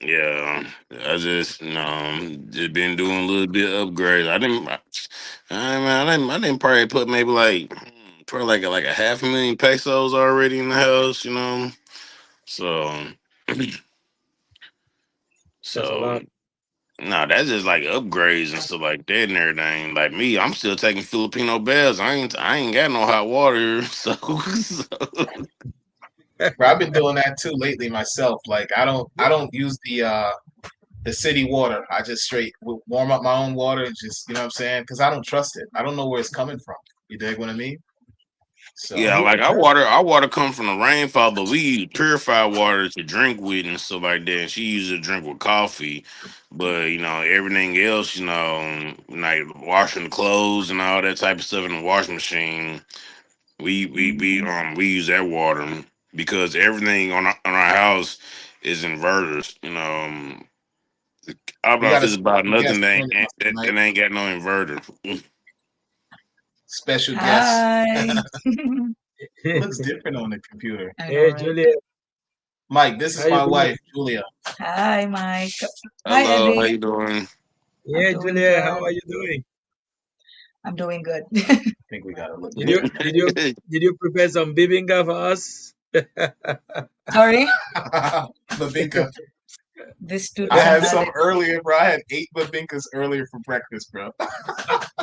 Yeah, I just just been doing a little bit of upgrades. I didn't probably put maybe probably like a half a million pesos already in the house. So That's a so lot. no, that's just like upgrades and stuff like that and everything. Like me, I'm still taking Filipino bells. I ain't got no hot water, so Bro, I've been doing that too lately myself. Like I don't use the city water. I just straight warm up my own water and just, you know what I'm saying? Because I don't trust it. I don't know where it's coming from. You dig what I mean? yeah, So Yeah, like our water come from the rainfall, but we use purified water to drink with and stuff like that. She uses to drink with coffee, but everything else, like washing the clothes and all that type of stuff in the washing machine, we use that water because everything on our house is inverters. I don't we know got if a it's about special nothing guest that joining ain't, us that, tonight. that ain't got no inverter. Special guest. Hi. Looks different on the computer. I know, hey, right? Juliet, Mike, this how is you my wife, doing? Julia. Hi, Mike. Hi, Hello, how Eddie. you doing? I'm Yeah, doing Juliet, how good. are you doing? I'm doing good. I think we gotta look Did you different. did you did you prepare some bibinga for us? Sorry, Babinka. this two I doesn't had matter. some earlier, bro. I had 8 babinkas earlier for breakfast, bro.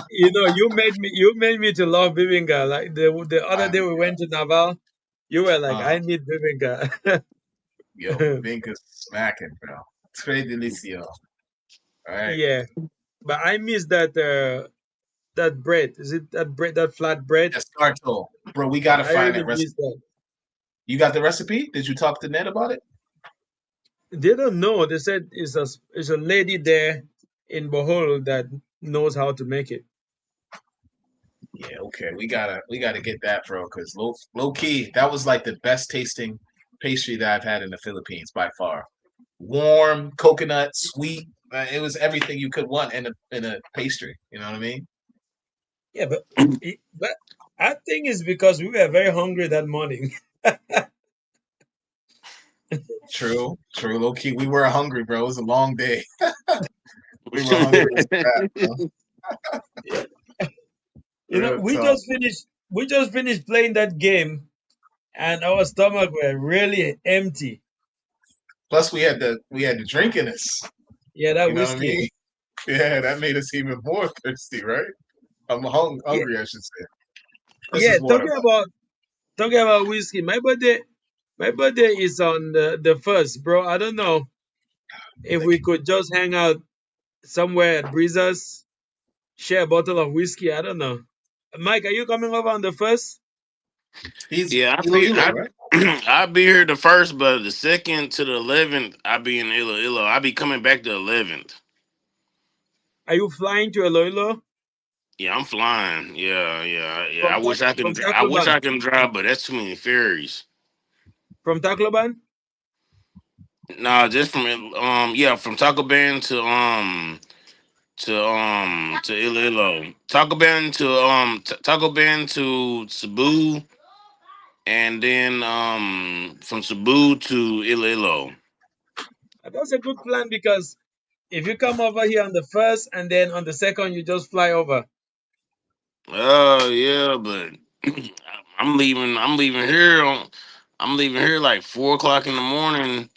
You made me to love bibinga. Like the other day we went to Naval, you were like, Uh, I need bibinga. yo, babinka's smacking, bro. Tres delicio. All right. Yeah, but I miss that bread. Is it that bread, that flat bread? Escarto. Bro, we gotta I find really that miss recipe. that. You got the recipe? Did you talk to Ned about it? They don't know. They said it's a lady there in Bohol that knows how to make it. Yeah, okay. We gotta get that, bro, because low key, that was like the best tasting pastry that I've had in the Philippines by far. Warm, coconut, sweet. It was everything you could want in a pastry. You know what I mean? Yeah, but I think it's because we were very hungry that morning. True, true. Low key, we were hungry, bro. It was a long day. We were hungry as crap, bro. Yeah. Real We talk. just finished playing that game, and our stomach were really empty. Plus, we had the drink in us. Yeah, that You know what I whiskey. mean? Yeah, that made us even more thirsty, right? I'm Yeah, hungry, I should say. This yeah. is water, Talking about whiskey. My birthday is on the first, bro. I don't know if bro. we could just hang out somewhere at Breezers, share a bottle of whiskey. I don't know. Mike, are you coming over on the first? He's Yeah, Iloilo, right? I'll be here the first, but the second to the 11th, I'll be in Iloilo. I'll be coming back the 11th. Are you flying to Iloilo Yeah, I'm flying. Yeah, yeah, yeah. from from I wish Tacloban? I can drive, but that's too many ferries. From Tacloban? Nah, just from Taco Bell to Iloilo. Taco Bell to Cebu, and then from Cebu to Iloilo. That's a good plan because if you come over here on the first and then on the second you just fly over. Yeah, but I'm leaving. I'm leaving here like 4 o'clock in the morning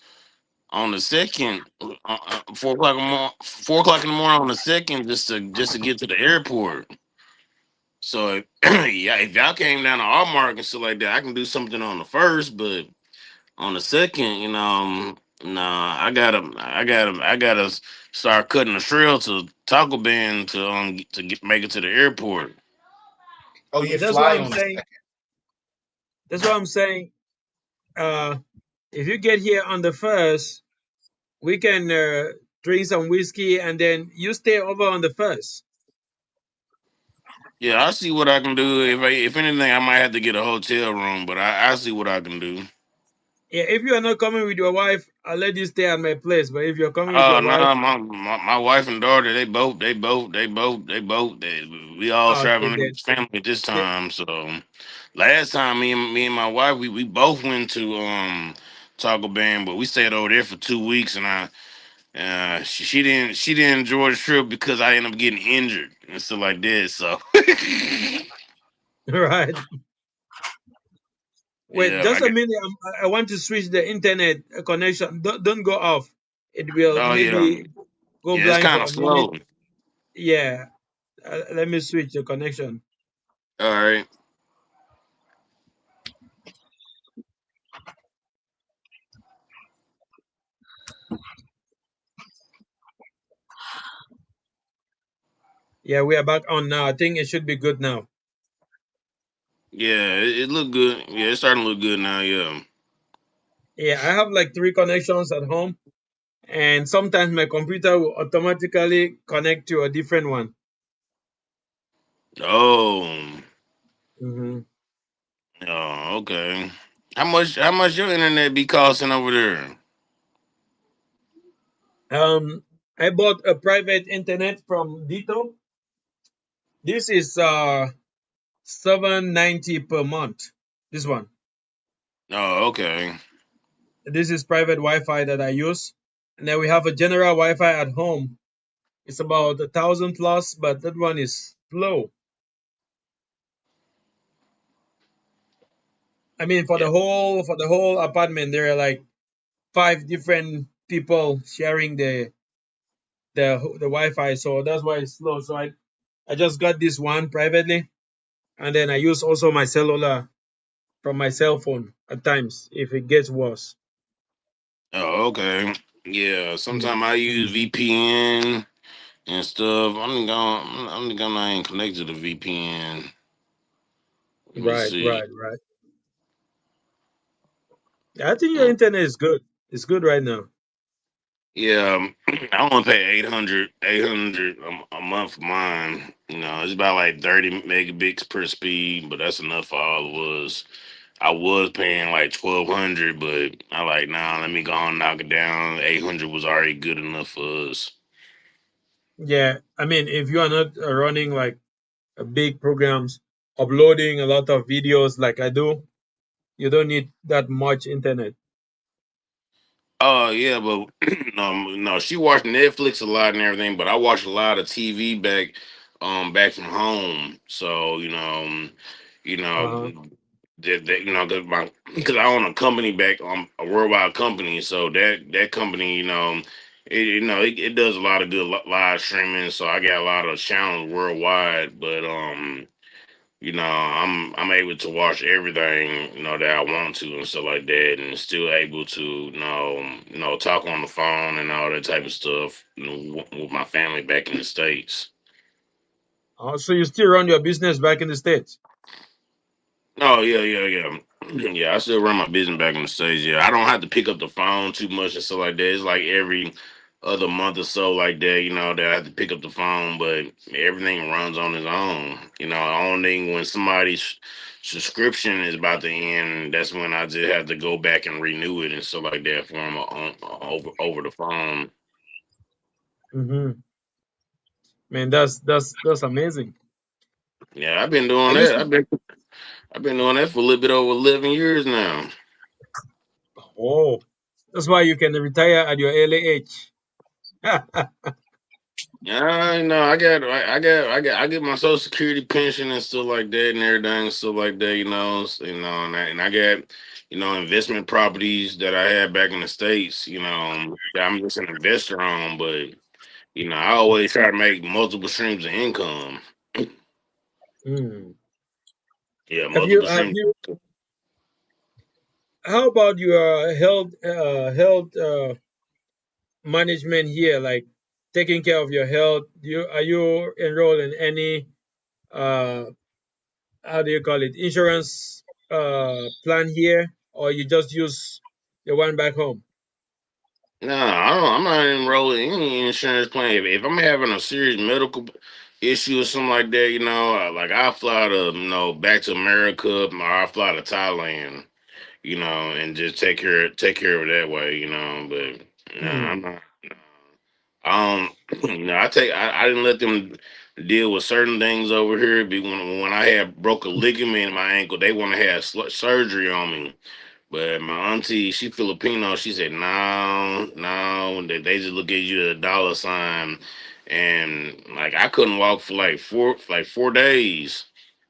on the second. 4 o'clock in the 4 o'clock in the morning on the second, just to get to the airport. So yeah, if y'all came down to our mark and stuff like that, I can do something on the first, but on the second, nah, I gotta start cutting the trail to Taco Bell make it to the airport. Oh, Yeah, you that's what fly I'm on the saying. second. That's what I'm saying. Uh if you get here on the first, we can drink some whiskey and then you stay over on the first. Yeah, I'll see what I can do. If anything, I might have to get a hotel room, but I'll see what I can do. Yeah, if you are not coming with your wife, I'll let you stay at my place. But if you're coming with Oh your no, wife, my wife and daughter, we all okay, traveling as family at this then time. So last time, me and my wife, we both went to Taco Band, but we stayed over there for 2 weeks, and She didn't enjoy the trip because I ended up getting injured and stuff like that. So Right. Wait, yeah, just a minute. I want to switch the internet connection. Don't go off. It will oh yeah, maybe go yeah, it's blind kind for of a minute. slow. Yeah. Let me switch the connection. All right. Yeah, we are back on now. I think it should be good now. Yeah, it looked good. Yeah, it's starting to look good now. Yeah. Yeah, I have like three connections at home, and sometimes my computer will automatically connect to a different one. Oh. Hmm. Oh, okay. How much your internet be costing over there? Um, I bought a private internet from Dito. This is 790 per month. This one. Oh, okay. This is private Wi-Fi that I use, and then we have a general Wi-Fi at home. It's about 1,000 plus, but that one is slow. I mean, Yeah. for the whole apartment, there are like five different people sharing the Wi-Fi, so that's why it's slow. So I just got this one privately, and then I use also my cellular from my cell phone at times if it gets worse. Oh, okay. Yeah. Mm, Sometimes I use mm. VPN and stuff. I'm not even connected to VPN. Let me Right, see. right, right. Yeah, I think your Uh, internet is good. It's good right now. Yeah, I only pay 800 a month for mine. It's about like 30 megabits per speed, but that's enough for all of us. I was paying like 1,200, but I like, nah, let me go on and knock it down. 800 was already good enough for us. Yeah, I mean, if you are not running like big programs, uploading a lot of videos like I do, you don't need that much internet. Oh yeah, but no, she watched Netflix a lot and everything, but I watch a lot of TV back from home. So you know, Uh-huh. that because I own a company back, a worldwide company, so that company, it does a lot of good live streaming. So I got a lot of channels worldwide, but I'm able to watch everything, that I want to and stuff like that, and still able to, talk on the phone and all that type of stuff, with my family back in the States. So you still run your business back in the States? Oh yeah, yeah, yeah. Yeah, I still run my business back in the States. Yeah, I don't have to pick up the phone too much and stuff like that. It's like every other month or so like that, that I have to pick up the phone, but everything runs on its own. The only thing when somebody's subscription is about to end, that's when I just have to go back and renew it and stuff like that for them over the phone. Mm-hmm. Man, that's amazing. Yeah, I've been I doing used that. to. I've been doing that for a little bit over 11 years now. Oh, that's why you can retire at your early age. Yeah, no, I get my social security pension and stuff like that and everything and stuff like that, and I got, investment properties that I had back in the States, that I'm just an investor on, but I always try to make multiple streams of income. Hmm. Yeah, Have you multiple have streams. you? How about your health management here, like taking care of your health? Are you enrolled in any uh how do you call it, insurance plan here, or you just use the one back home? No, I'm not enrolled in any insurance plan. If I'm having a serious medical issue or something like that, like I fly to, back to America, or I fly to Thailand, and just take care of it that way, But no, I'm Hmm. not. No. I don't. I didn't let them deal with certain things over here. When I had broke a ligament in my ankle, they want to have surgery on me. But my auntie, she Filipino. She said, "No, no, they just look at you as a dollar sign." And like I couldn't walk for like 4 days,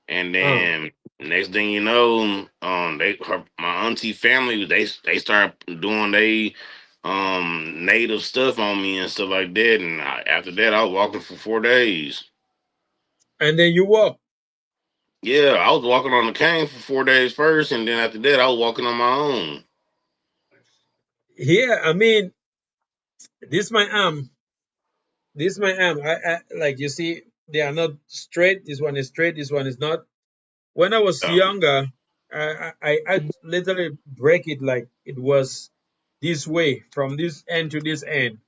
and Uh, then next thing you know, my auntie family they start doing native stuff on me and stuff like that. And after that, I was walking for 4 days. and then you walk. Yeah, I was walking on the cane for 4 days first, and then after that, I was walking on my own. Yeah, I mean, this my arm. This my arm. I like you see, they are not straight. This one is straight. This one is not. When I was Um, younger, I literally break it like it was this way from this end to this end.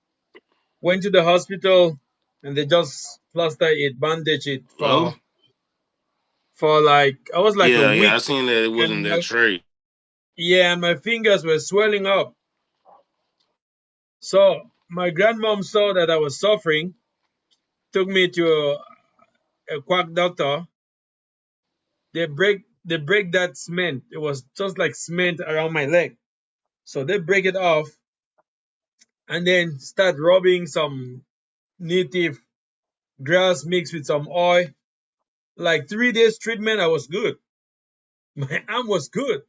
Went to the hospital and they just plaster it, bandage it well, for like I was like a yeah, yeah, week, I seen that it wasn't and that trait. yeah, and my fingers were swelling up. So my grandmom saw that I was suffering, took me to a quack doctor. They break that cement. It was just like cement around my leg. So they break it off and then start rubbing some native grass mixed with some oil. Like 3 days treatment, I was good. My arm was good.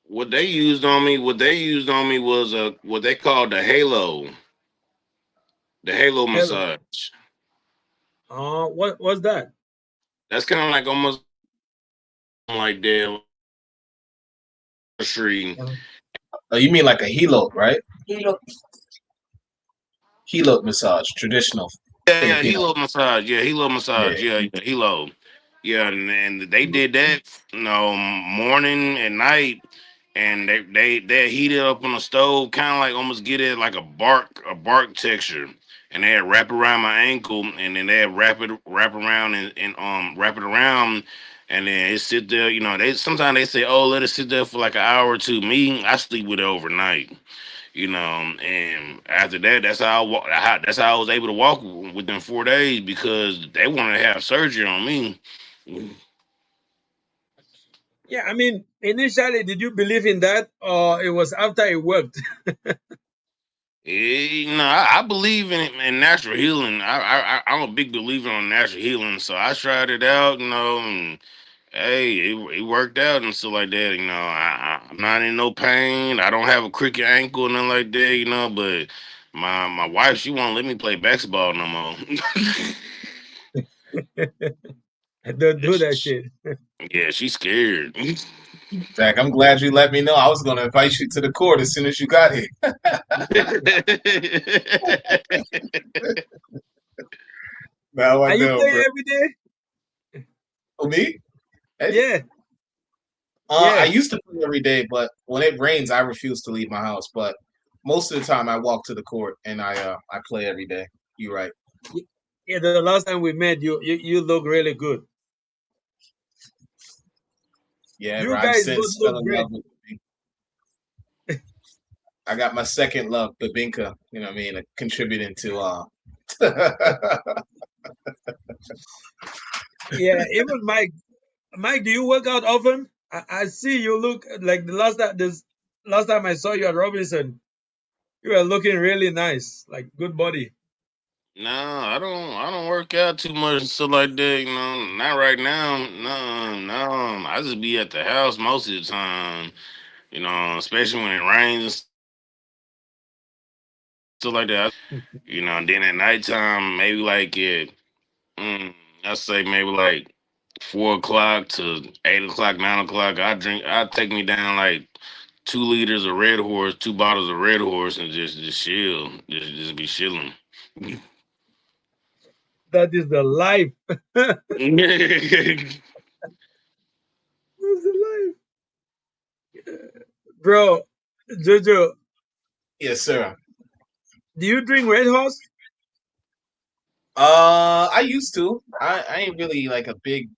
What they used on me was what they called the halo Hello. massage. What was that? That's kind of like almost like the street. Uh, Oh, you mean like a helo, right? You look. Helo massage, traditional Yeah, yeah, Filipino. helo massage. Yeah, helo Yeah. massage. Yeah, yeah, helo. Yeah, and they did that, morning and night, and they heat it up on the stove, kind of like almost get it like a bark texture, and they wrap it around my ankle, and then they wrap around and wrap it around, and then it sit there. They sometimes they say, "Oh, let it sit there for like an hour or two." Me, I sleep with it overnight. And after that, that's how I was able to walk within 4 days because they wanted to have surgery on me. yeah, I mean, initially, did you believe in that, or it was after it worked? I believe in natural healing. I'm a big believer on natural healing, so I tried it out, and hey, it worked out and stuff like that. I'm not in no pain. I don't have a cricket ankle or nothing like that, but my wife, she won't let me play basketball no more. Don't Yeah, do that shit. yeah, she's scared. Zach, I'm glad you let me know. I was going to invite you to the court as soon as you got here. Now I Are you know, playing bro. every day? For me, eh, Yeah, I yeah, used to play every day, but when it rains, I refuse to leave my house. But most of the time, I walk to the court and I play every day. You're right. Y- yeah. The last time we met, you look really good. Yeah, bro. You I've guys both since look fell in great. love with. I got my second love, Babinka. You know what I mean? Contributing to. Yeah, even Mike. Mike, do you work out often? I see you look like the last time I saw you at Robinson. You are looking really nice, like good body. No, I don't work out too much and stuff like that. Not right now. No, no. I just be at the house most of the time. Especially when it rains and stuff like that. And then at nighttime, maybe like mm, I say maybe like 4 o'clock to 8 o'clock, 9 o'clock. I take me down like 2 liters of Red Horse, 2 bottles of Red Horse, and just chill, just be chilling. That is the life. That's the life, bro. Jojo, Yes, sir. do you drink Red Horse? I used to. I ain't really like a big,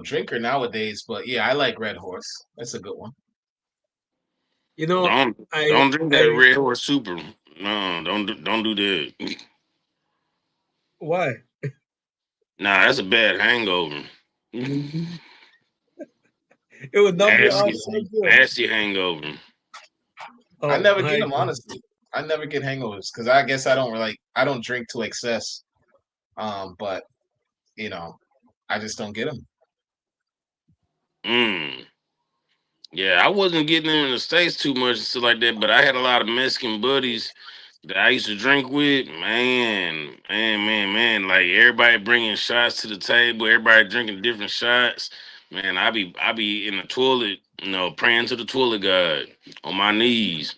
drinker nowadays, but yeah, I like Red Horse. That's a good one. You know, don't I don't drink that I Red Horse Super. No, don't do that. why? Nah, that's a bad hangover. It would not be all Nasty, so good. nasty hangover. I Oh never get my them God. honestly. I never get hangovers because I guess I don't I don't drink to excess. But you know, I just don't get them. Mm. Yeah, I wasn't getting them in the States too much and stuff like that, but I had a lot of Mexican buddies that I used to drink with. Man. Like everybody bringing shots to the table, everybody drinking different shots. Man, I be in the toilet, praying to the toilet god on my knees.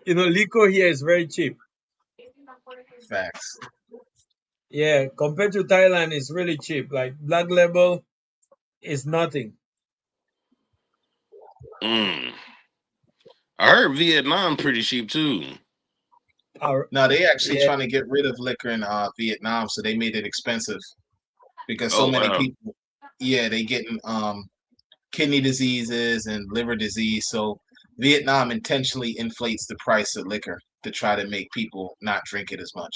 Liquor here is very cheap. Facts. Yeah, compared to Thailand, it's really cheap. Like Black Label is nothing. Mm. I heard Vietnam pretty cheap too. Our, No, they actually yeah, trying to get rid of liquor in Vietnam, so they made it expensive because so Oh many wow. people, yeah, they getting kidney diseases and liver disease. So Vietnam intentionally inflates the price of liquor to try to make people not drink it as much.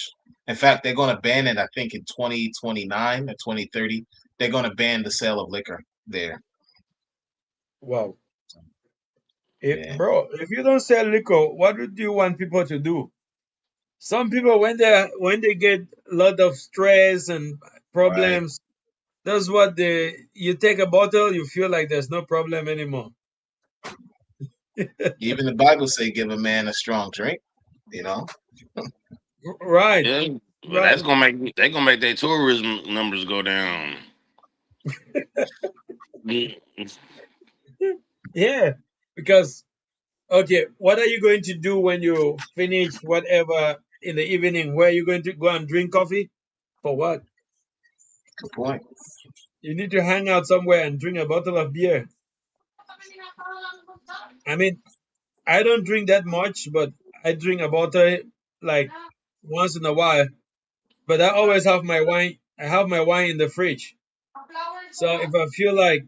In fact, they're going to ban it. I think in 2029 or 2030, they're going to ban the sale of liquor there. wow. Yeah, Bro, if you don't sell liquor, what would you want people to do? Some people, when they get a lot of stress and right. problems, that's what you take a bottle, you feel like there's no problem anymore. Even the Bible say, "Give a man a strong drink." You know, Right, Yeah, but right. they gonna make their tourism numbers go down. Mm. Yeah, because okay, what are you going to do when you finish whatever in the evening? Where are you going to go and drink coffee? For what? good point. You need to hang out somewhere and drink a bottle of beer. I mean, I don't drink that much, but I drink a bottle like once in a while. But I always have my wine. I have my wine in the fridge. So if I feel like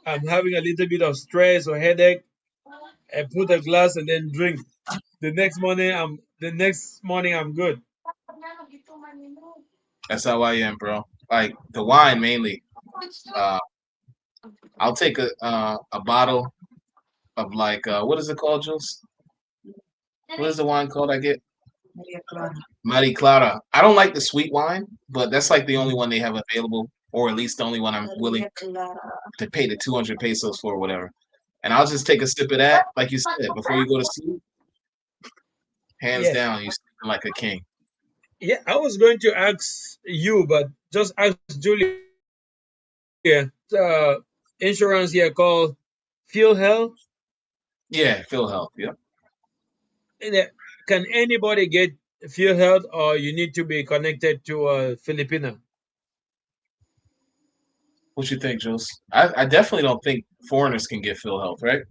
I'm having a little bit of stress or headache, I put a glass and then drink. The next morning I'm good. That's how I am, bro. Like the wine mainly. Uh, I'll take a bottle of like what is it called, Jules? What is the wine called? I get Maria Clara. Mari Clara. I don't like the sweet wine, but that's like the only Mhm. one they have available, or at least the only one I'm willing Maria Clara. to pay the 200 pesos for, or whatever. And I'll just take a sip of that, like you said, before you go to sleep. Hands Yeah, down, you sleeping like a king. yeah. I was going to ask you, but just ask Julia. Insurance here called Fuel Health. Yeah, Phil Health. Yep. And, can anybody get Fuel Health, or you need to be connected to a Filipino? What you think, Jules? I definitely don't think foreigners can get Phil Health, right?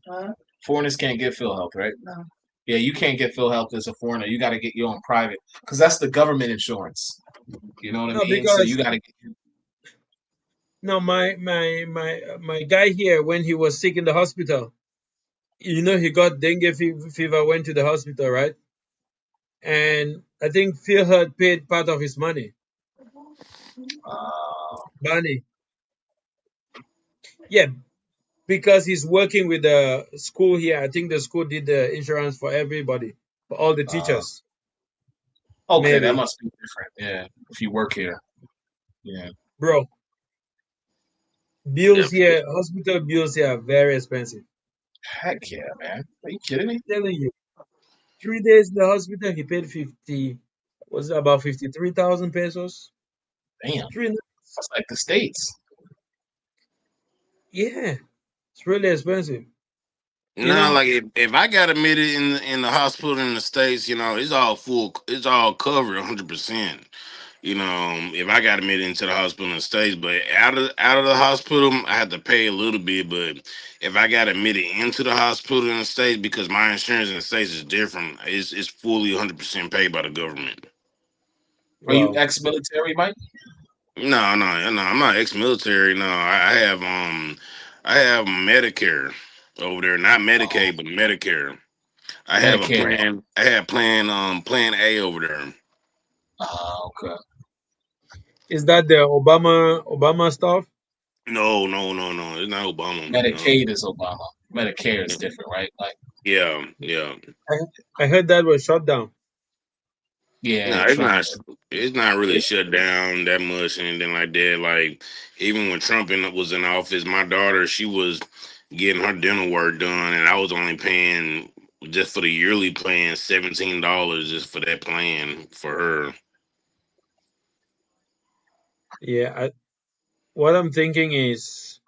Huh? Foreigners can't get Phil Health, right? No. Yeah, you can't get Phil Health as a foreigner. You got to get your own private because that's the government insurance. You know what I No, mean? So you because got to get. no, my guy here, when he was sick in the hospital, he got dengue fever, went to the hospital, right? And I think Phil had paid part of his money. Uh, Money. Yeah, because he's working with the school here. I think the school did the insurance for everybody, for all the uh, teachers. okay, that Maybe. must be different. Yeah, if you work here. Yeah. Bro, Yeah, bills here, hospital bills here are very expensive. Heck yeah, man. Are you kidding me? Telling you, 3 days in the hospital, he paid 50, was it about 53,000 pesos? Damn, 3 nights. that's like the states. Yeah, it's really expensive. You nah, know, like if I got admitted in the hospital in the States, it's all full, it's all covered 100%. If I got admitted into the hospital in the States, but out of the hospital, I had to pay a little bit. But if I got admitted into the hospital in the States, because my insurance in the States is different, it's fully 100% paid by the government. Are you wow. ex-military, Mike? No, I'm not ex-military. No, I have Medicare over there, not Oh, Medicaid, but Medicare. I have a Medicare. plan. I have plan A over there. Okay. Is that the Obama stuff? No, no, no, no. It's not Obama. No. Medicaid is Obama. Medicare is different, right? Like, Yeah, yeah. I I heard that was shut down. yeah, No, it's Trump. not. It's not really Yeah, shut down that much, and anything like that. Like even when was in office, my daughter she was getting her dental work done, and I was only paying just for the yearly plan $17 just for that plan for her. Yeah, what I'm thinking is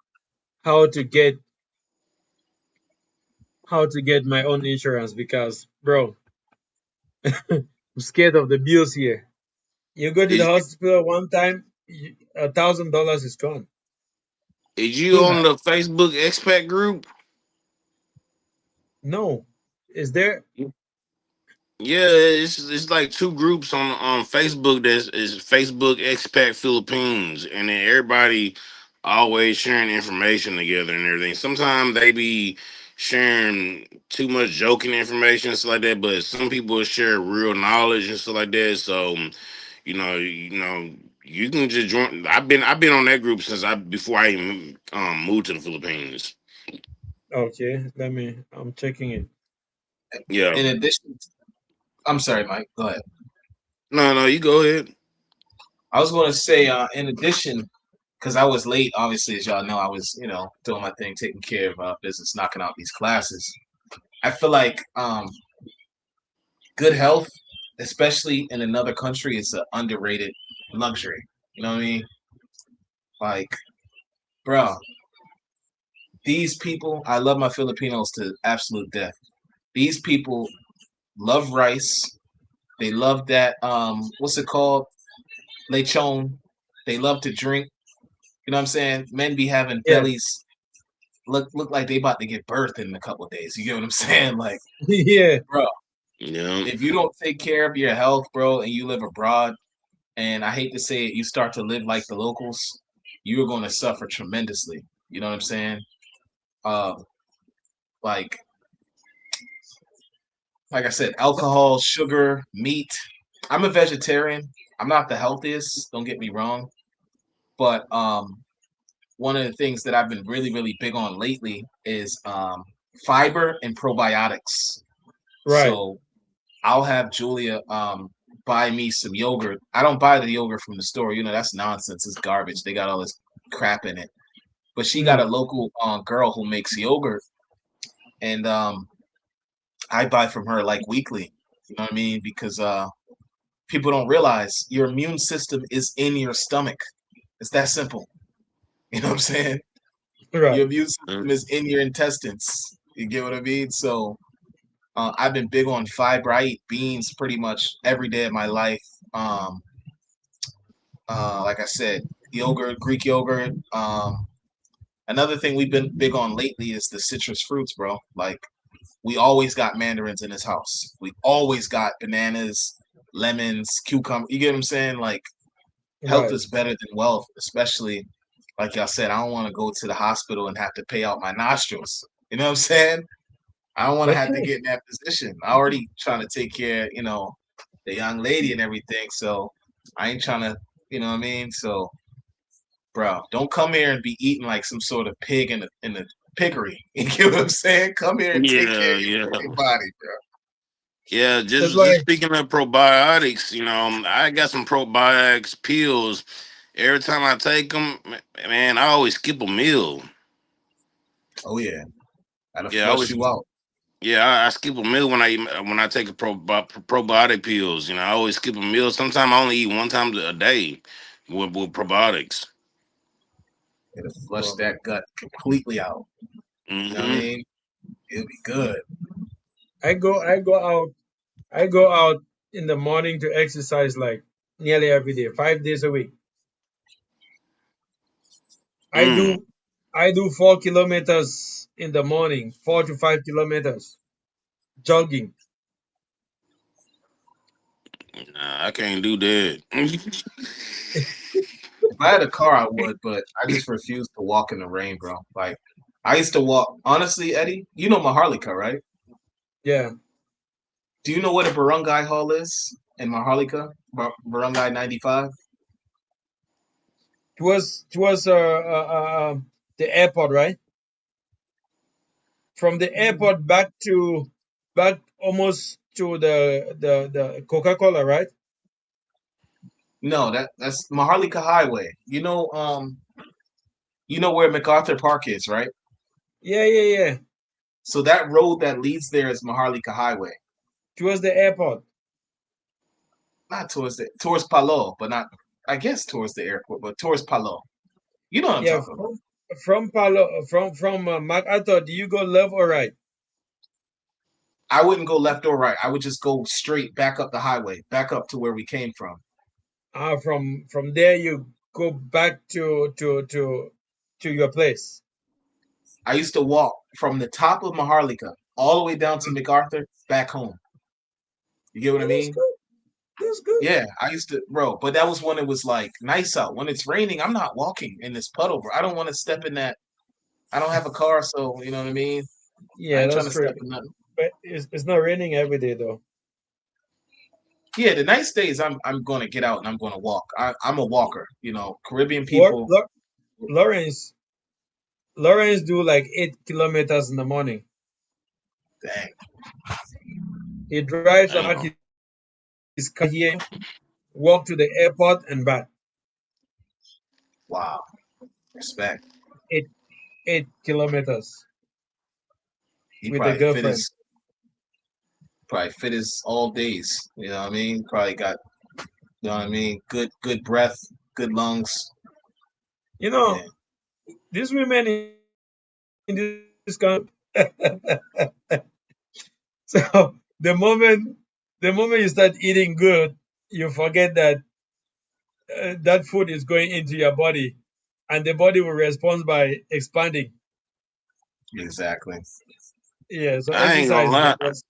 how to get how to get my own insurance because, bro, I'm scared of the bills here. You go to the Is hospital one time, $1,000 is gone. is you yeah. on the Facebook expat group? No, is there? Yeah, it's like two groups on Facebook. That's is Facebook Expat Philippines, and then everybody always sharing information together and everything. Sometimes they be sharing too much joking information and stuff like that, but some people share real knowledge and stuff like that. So you can just join. I've been on that group since I before I even moved to the Philippines. Okay, I'm checking it. Yeah, In addition, I'm sorry, Mike. Go ahead. no, no, you go ahead. I was going to say, in addition, because I was late, obviously, as y'all know, I was, doing my thing, taking care of business, knocking out these classes. I feel like good health, especially in another country, is an underrated luxury. You know what I mean? Like, bro, these people, I love my Filipinos to absolute death. These people love rice. They love that, what's it called? Lechon. They love to drink. You know what I'm saying? Men be having Yeah, bellies look like they about to give birth in a couple of days. You get what I'm saying? Like, yeah, bro, Yeah. if you don't take care of your health, bro, and you live abroad, and I hate to say it, you start to live like the locals, you are going to suffer tremendously. You know what I'm saying? Uh, like, like I said, alcohol, sugar, meat. I'm a vegetarian. I'm not the healthiest. Don't get me wrong, but one of the things that I've been really, really big on lately is fiber and probiotics. right. So I'll have Julia buy me some yogurt. I don't buy the yogurt from the store. You know, that's nonsense. It's garbage. They got all this crap in it. But she got a Mm, local girl who makes yogurt, and I buy from her like weekly. You know what I mean? Because people don't realize your immune system is in your stomach. It's that simple. You know what I'm saying? Your right. immune system is in your intestines. You get what I mean? So I've been big on fiber. I eat beans pretty much every day of my life. Um, like I said, yogurt, Greek yogurt. Another thing we've been big on lately is the citrus fruits, bro. Like we always got mandarins in this house. We always got bananas, lemons, cucumber. You get what I'm saying? Like health Right. is better than wealth, especially like y'all said. I don't want to go to the hospital and have to pay out my nostrils. You know what I'm saying? I don't want to That's have to true. get in that position. I already trying to take care, the young lady and everything. So I ain't trying to, you know what I mean? So, bro, don't come here and be eating like some sort of pig in the piggery. You get what I'm saying? Come here and take care Yeah, of your yeah, freaking body, bro. yeah. That's Just why. speaking of probiotics, I got some probiotics pills. Every time I take them, man, I always skip a meal. Oh yeah, that'll Yeah, I flush always, you out. yeah, I skip a meal when I take a probiotic pills. I always skip a meal. Sometimes I only eat one time a day with probiotics. It'll flush Well, that gut completely out. You know what I Hmm. mean? It'll be good. I go out in the morning to exercise like nearly every day, 5 days a week. I Mm. do I do 4 kilometers in the morning, 4 to 5 kilometers jogging. Nah, I can't do that. If I had a car, I would, but I just refuse to walk in the rain, bro. Like I used to walk. Honestly, Eddie, you know Maharlika, right? Yeah. Do you know what a barangay hall is in Maharlika? Barangay 95? the airport, right? From the airport back almost to the Coca-Cola, right? No, that's Maharlika Highway. You know where MacArthur Park is, right? Yeah. So that road that leads there is Maharlika Highway. Towards the airport. Not towards Palo, but not I guess towards the airport, but towards Palo. You know what I'm Yeah, talking about. from Palo, from MacArthur, do you go left or right? I wouldn't go left or right. I would just go straight back up the highway, back up to where we came from. From there you go back to your place. I used to walk from the top of Maharlika all the way down to MacArthur back home. You get what I Oh, that's mean? good. That's good. Yeah, I used to, bro. But that was when it was like nice out. When it's raining, I'm not walking in this puddle, bro. I don't want to step in that. I don't have a car, so you know what I mean. I Yeah, ain't trying that's to true. step in nothing. But it's not raining every day though. Yeah, the nice days, I'm going to get out and I'm going to walk. I'm a walker. Caribbean What people. Lawrence Lawrence do like 8 kilometers in the morning. Dang, He drives back Damn. his car here, walk to the airport and back. wow, respect. Eight 8 kilometers He with the girlfriend. probably fit his all days. You know what I mean? Probably got, you know what I mean. Good breath, good lungs. You Yeah, know, these women in this country. So the moment you start eating good, you forget that that food is going into your body, and the body will respond by expanding. exactly. Yeah, so I ain't gonna exercise is the lie. best.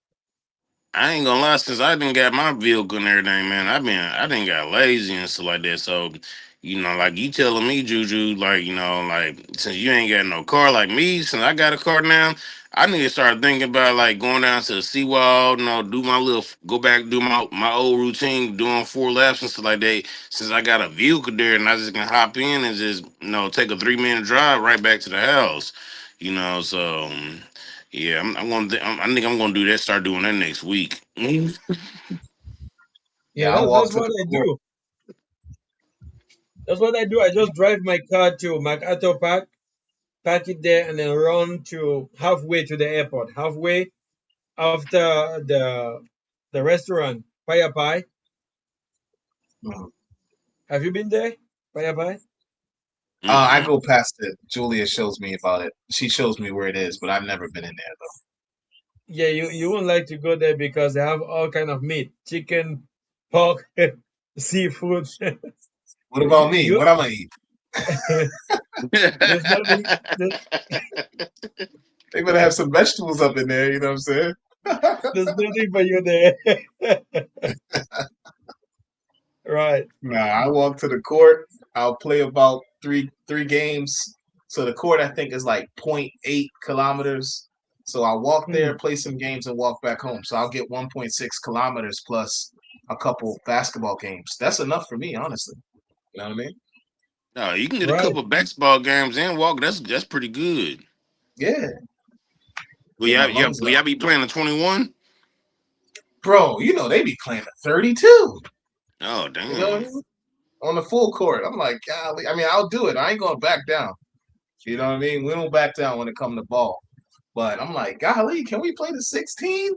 I ain't gonna lie, since I didn't got my vehicle and everything, man, I didn't got lazy and stuff like that. So, like you telling me, Juju, like, like since you ain't got no car like me, since I got a car now, I need to start thinking about like going down to the seawall, do my go back, do my old routine, doing 4 laps and stuff like that. Since I got a vehicle there and I just can hop in and just, take a 3 minute drive right back to the house, so. Yeah, I'm gonna. I think I'm gonna do that. Start doing that next week. Mhm. Yeah, Yeah, I that's walked to what the I court. do. That's what I do. I just drive my car to MacArthur Park, park it there, and then run to halfway to the airport. Halfway after the restaurant, Fire Pie. Mhm. Have you been there, Fire Pie? I Mm-mm. go past it. Julia shows me about it. She shows me where it is, but I've never been in there Yeah, you won't like to go there because they have all kind of meat, chicken, pork, seafood. What about me? You What am I eat? there's nothing there's, They better have some vegetables up in there. You know what I'm saying? there's nothing for you there. Right. Nah, I walk to the court. I'll play about three games. So the court I think is like point 0.8 kilometers. So I'll walk there, Hmm. play some games, and walk back home. So I'll get 1.6 kilometers plus a couple basketball games. That's enough for me, honestly. You know what I mean? No, you can get a Right. couple of basketball games and walk. That's pretty good. Yeah, Will get my y'all, lungs will up. y'all be playing the 21? Bro, they be playing at 32. Oh You know what I damn. mean? On the full court. I'm like, golly. I mean, I'll do it. I ain't gonna back down. You know what I mean? We don't back down when it comes to ball. But I'm like, golly, can we play the 16?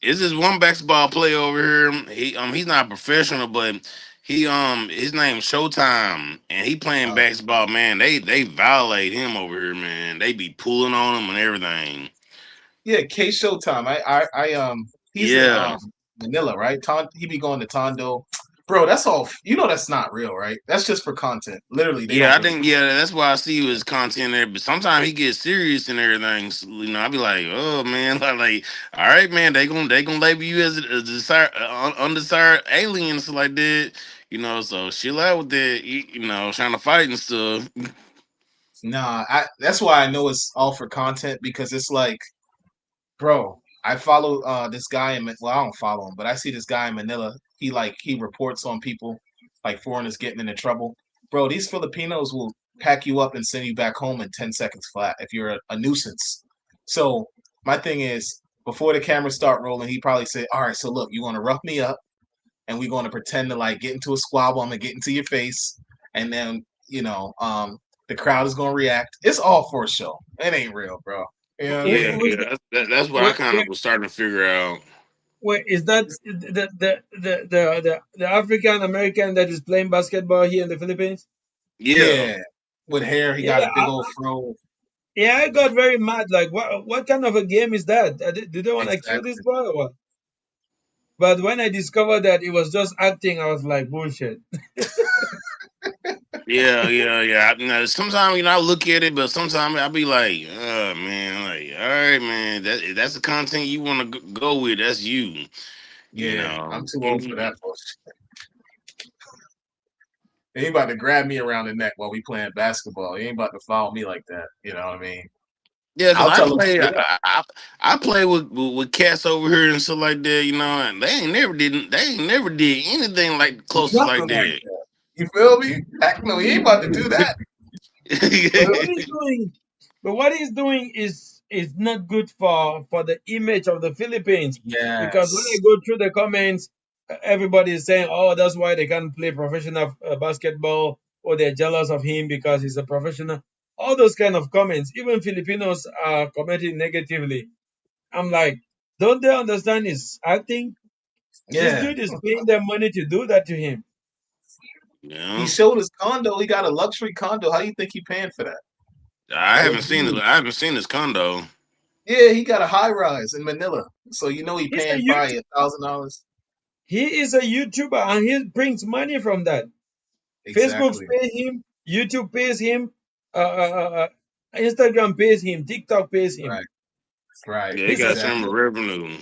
It's this one basketball player over here. He's not professional, but his name's Showtime, and he playing Uh, basketball. Man, they violate him over here, man. They be pulling on him and everything. yeah, K Showtime. He's in Yeah, Manila, right? He be going to Tondo. Bro, that's all. That's not real, right? That's just for content. Literally, they yeah. don't I really. think that's why I see his content there. But sometimes he gets serious and everything. So, I be like, oh man, like, all right, man, they gonna label you as a desired, undesired alien, so like that. So chill out with that. Trying to fight and stuff. Nah, that's why I know it's all for content because it's like, bro. I follow this guy in well, I don't follow him, but I see this guy in Manila. He reports on people like foreigners getting into trouble. Bro, these Filipinos will pack you up and send you back home in 10 seconds flat if you're a nuisance. So my thing is, before the cameras start rolling, he probably said, "All right, so look, you want to rough me up, and we're going to pretend to like get into a squabble. I'm gonna get into your face, and then the crowd is gonna react. It's all for a show. It ain't real, bro. You know what I Yeah, mean? Who is yeah. That's what I wait, kind of wait, was starting to figure out. wait, is that the African American that is playing basketball here in the Philippines? Yeah. Yeah, with hair, he got Yeah, a big old fro. yeah, I got very mad. Like, what kind of a game is that? Do they want to kill this Exactly. boy or what? But when I discovered that it was just acting, I was like, bullshit. Yeah, yeah, yeah. Sometimes I look at it, but sometimes I be like, man, like, all right, man, that's the content you want to go with. That's you, you Yeah, I'm know. too old for that bullshit. He ain't about to grab me around the neck while we playing basketball. He ain't about to follow me like that. You know what I mean? Yeah, cause I'll I tell him play, straight up. I play with cats over here and stuff like that, you know, and they ain't never did anything like close to like Nothing like that. that. You feel me? Heck no, he ain't about to do that. But what he's doing, what he's doing is not good for the image of the Philippines. Because when I Yes. go through the comments, everybody is saying, "Oh, that's why they can't play professional basketball," or they're jealous of him because he's a professional. All those kind of comments. Even Filipinos are commenting negatively. I'm like, don't they understand his acting? This Yeah. dude is paying them money to do that to him. He Yeah, showed his condo. He got a luxury condo. How you think he paying for that? I So haven't seen it. dude, I haven't seen this condo. yeah, he got a high rise in Manila. So you know he He's a paying YouTube. probably $1,000. He is a YouTuber and he brings money from that. Facebook Exactly. pays him, YouTube pays him, uh, uh, Instagram pays him, TikTok pays him. Right. Right. Yeah, he He's a got some Exactly. revenue.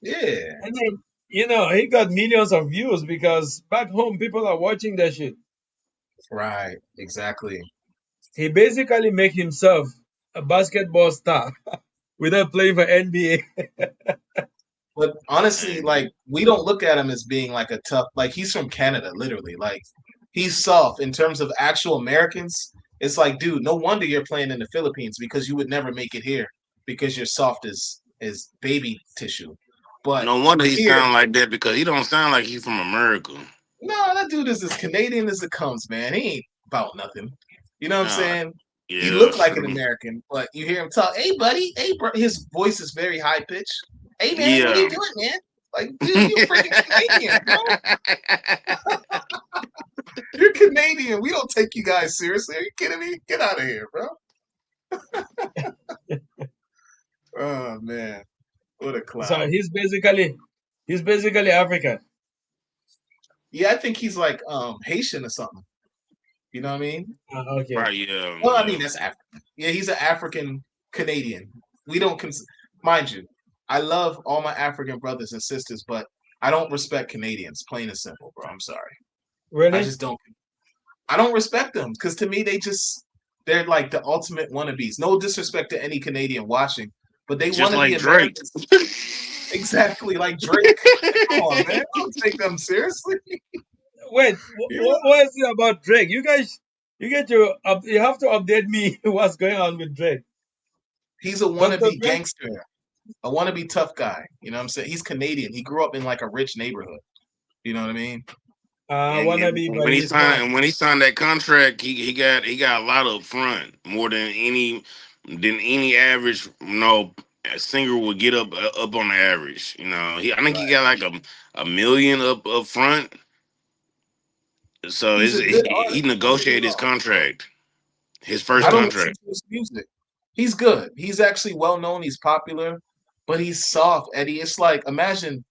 Yeah. and then he got millions of views because back home people are watching that shit. Right. Exactly. He basically make himself a basketball star without playing for NBA. But honestly, Dang. like we don't look at him as being like a tough. Like he's from Canada, literally. Like he's soft in terms of actual Americans. It's like, dude, no wonder you're playing in the Philippines because you would never make it here because you're soft as baby tissue. But No wonder he here, sound like that because he don't sound like he's from America. no, that dude is as Canadian as it comes, man. He ain't about nothing. You know what I'm Uh, saying? He yeah, looked like an true. American, but you hear him talk, "Hey, buddy, hey, bro." His voice is very high pitched. Hey, man, what are you Yeah. doing, man? Like, dude, you freaking Canadian, bro. You're Canadian. We don't take you guys seriously. Are you kidding me? Get out of here, bro. Oh man, what a So clown. he's basically African. Yeah, I think he's like Haitian or something. You know what I mean? Okay. Probably, yeah, Well, I mean yeah. that's African. Yeah, he's an African Canadian. We don't mind you. I love all my African brothers and sisters, but I don't respect Canadians. Plain and simple, bro. I'm sorry. I Really? just don't. I don't respect them because to me they're like the ultimate wannabes. No disrespect to any Canadian watching, but they want Just to be like Drake. Americans exactly like Drake. Come on, man. Don't take them seriously. Wait, You know? what is it about Drake? You guys, you have to update me what's going on with Drake. He's a Dr. wannabe Drake? gangster, a wannabe tough guy. You know what I'm saying? He's Canadian. He grew up in like a rich neighborhood. You know what I mean? And Wannabe, but when he he's smart. signed that contract, he got a lot up front, more than any average singer would get up on the average. I think he got like a million up front. So He's a good he artist. Don't get me negotiated his wrong. contract, his first I don't Mhm. listen contract. to his music. He's good. He's actually well known. He's popular, but he's soft, Eddie. It's like imagine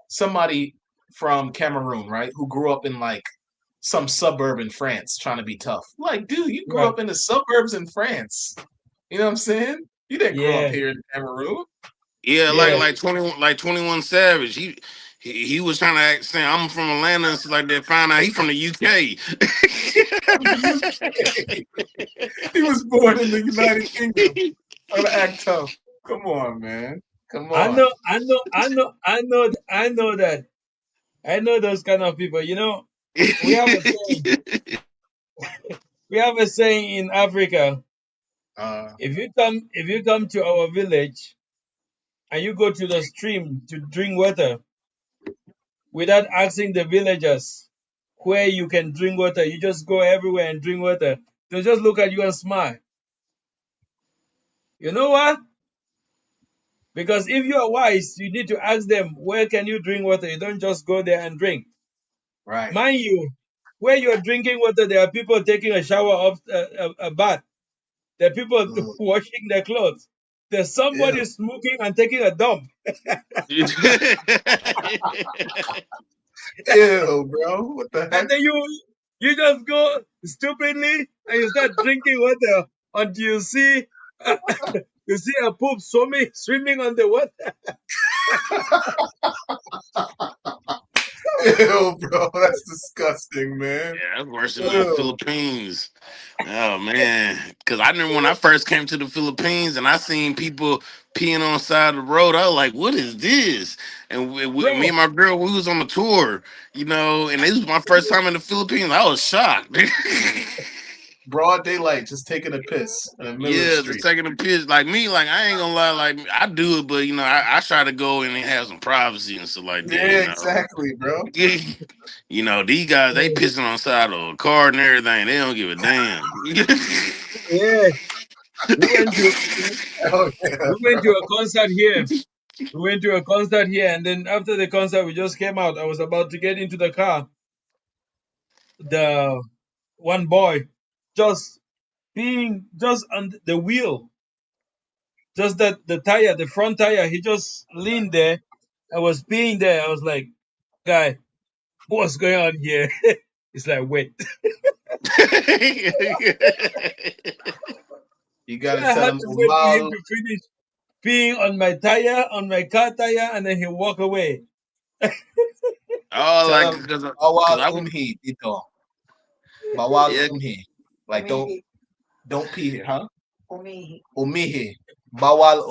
somebody from Cameroon, right, who grew up in like some suburb in France trying to be tough. Like, dude, you grew Right. up in the suburbs in France. You know what I'm saying? You didn't grow up Yeah. here in Cameroon. Yeah, Yeah. like 21 Savage. He was trying to say I'm from Atlanta and stuff like that. Find out he from the UK. From the UK. He was born in the United Kingdom. Gotta act tough. Come on, man. Come I on. know, I know, I know, I know, I know that. I know those kind of people. You know, we have a saying. We have a saying in Africa. Uh, If you come to our village and you go to the stream to drink water without asking the villagers where you can drink water, you just go everywhere and drink water. They'll just look at you and smile. You know what? Because if you are wise, you need to ask them, where can you drink water? You don't just go there and drink. right. Mind you, where you're drinking water, there are people taking a shower of a bath. There are people Mm. washing their clothes. There's Ew. somebody smoking and taking a dump. Ew, bro. What the And heck? then you just go stupidly and you start drinking water until you see you see a poop swimming on the water. Ew, bro. That's disgusting, man. Yeah, that's worse than the Ew. Philippines. Oh man, because I remember when I first came to the Philippines and I seen people peeing on the side of the road. I was like, "What is this?" And me Bro, and my girl, we was on a tour, and this was my first time in the Philippines. I was shocked. Broad daylight, just taking a piss in the middle of the Yeah, just street. taking a piss. Like me, like I ain't gonna lie, like I do it, but I try to go and have some privacy and stuff like that. Yeah, exactly, bro. These guys they yeah, pissing on the side of a car and everything. They don't give a damn. yeah. We went to Oh yeah, we went to a concert here. We went to a concert here, and then after the concert, we just came out. I was about to get into the car. The one boy just being just on the wheel, just that the front tire, he just leaned there. I was peeing there. I was like, guy, what's going on here? It's like, wait. you gotta I tell had them to wait for him umal. to finish peeing on my tire, on my car tire, and then he walk away. Oh, Tell like them cause bawal I umhi dito. Bawal yeah, umhi. Like Umihi. don't pee here, huh? Umihi. Umihi. Bawal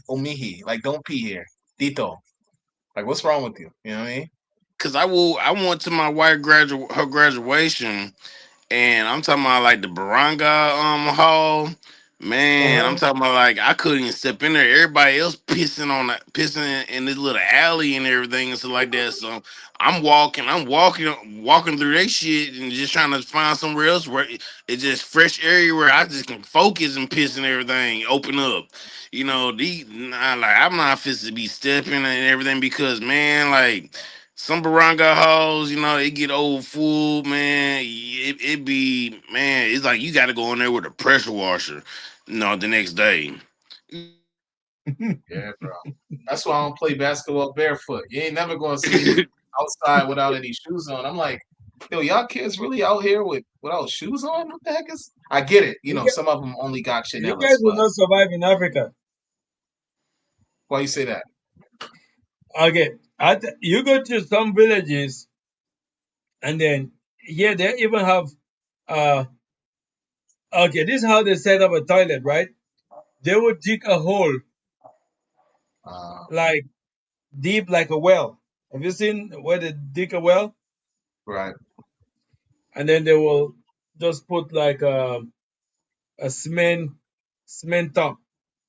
umihi. Like don't pee here. Dito. Like what's wrong with you? You know what I mean? cause I went to my wife her graduation. And I'm talking about like the Baranga hall. Man, I'm Uh-huh. talking about like I couldn't even step in there. Everybody else pissing in this little alley and everything and stuff like that. So walking through that shit and just trying to find somewhere else where it's just fresh area where I just can focus and piss and everything, open up. Like I'm not fit to be stepping and everything because man, like some baranga hoes, it get old full, man. It be, man, it's like you got to go in there with a pressure washer, the next day. Yeah, bro. That's why I don't play basketball barefoot. You ain't never gonna see me outside without any shoes on. I'm like, yo, y'all kids really out here without shoes on? What the heck is? I get it. You, Some of them only got you guys Chanelas, will but not survive in Africa. why you say that? Okay, you go to some villages, and then here they even have. Uh, okay, this is how they set up a toilet, right? They would dig a hole Uh, like deep like a well. Have you seen where they dig a well? right. And then they will just put like a cement top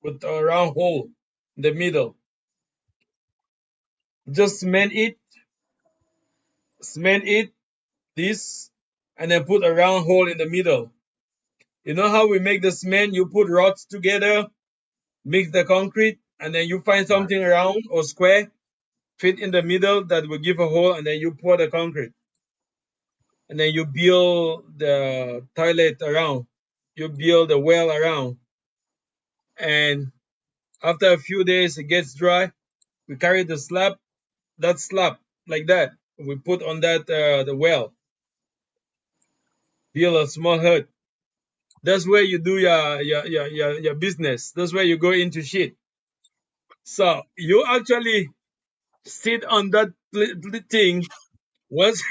with a round hole in the middle. Just cement it, this, and then put a round hole in the middle. You know how we make the cement? You put rocks together, mix the concrete, and then you find Right. something round or square, fit in the middle that will give a hole, and then you pour the concrete. And then you build the toilet around. You build the well around. And after a few days, it gets dry. We carry that slab like that. We put on that the well. Build a small hut. That's where you do your business. That's where you go into shit. So you actually sit on that thing. Once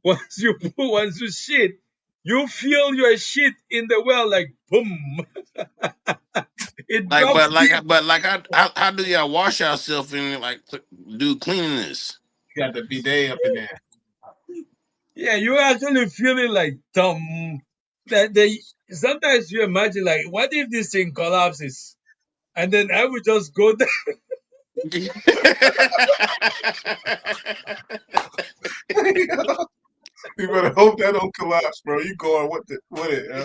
once you shit, you feel your shit in the well like boom. it Like, drops deep. but like, how do y'all wash yourself and like do cleanliness? You got the bidet up in there. Yeah, you actually feeling like that they sometimes you imagine like what if this thing collapses? And then I would just go there. You better hope that don't collapse, bro. You going with it, yeah?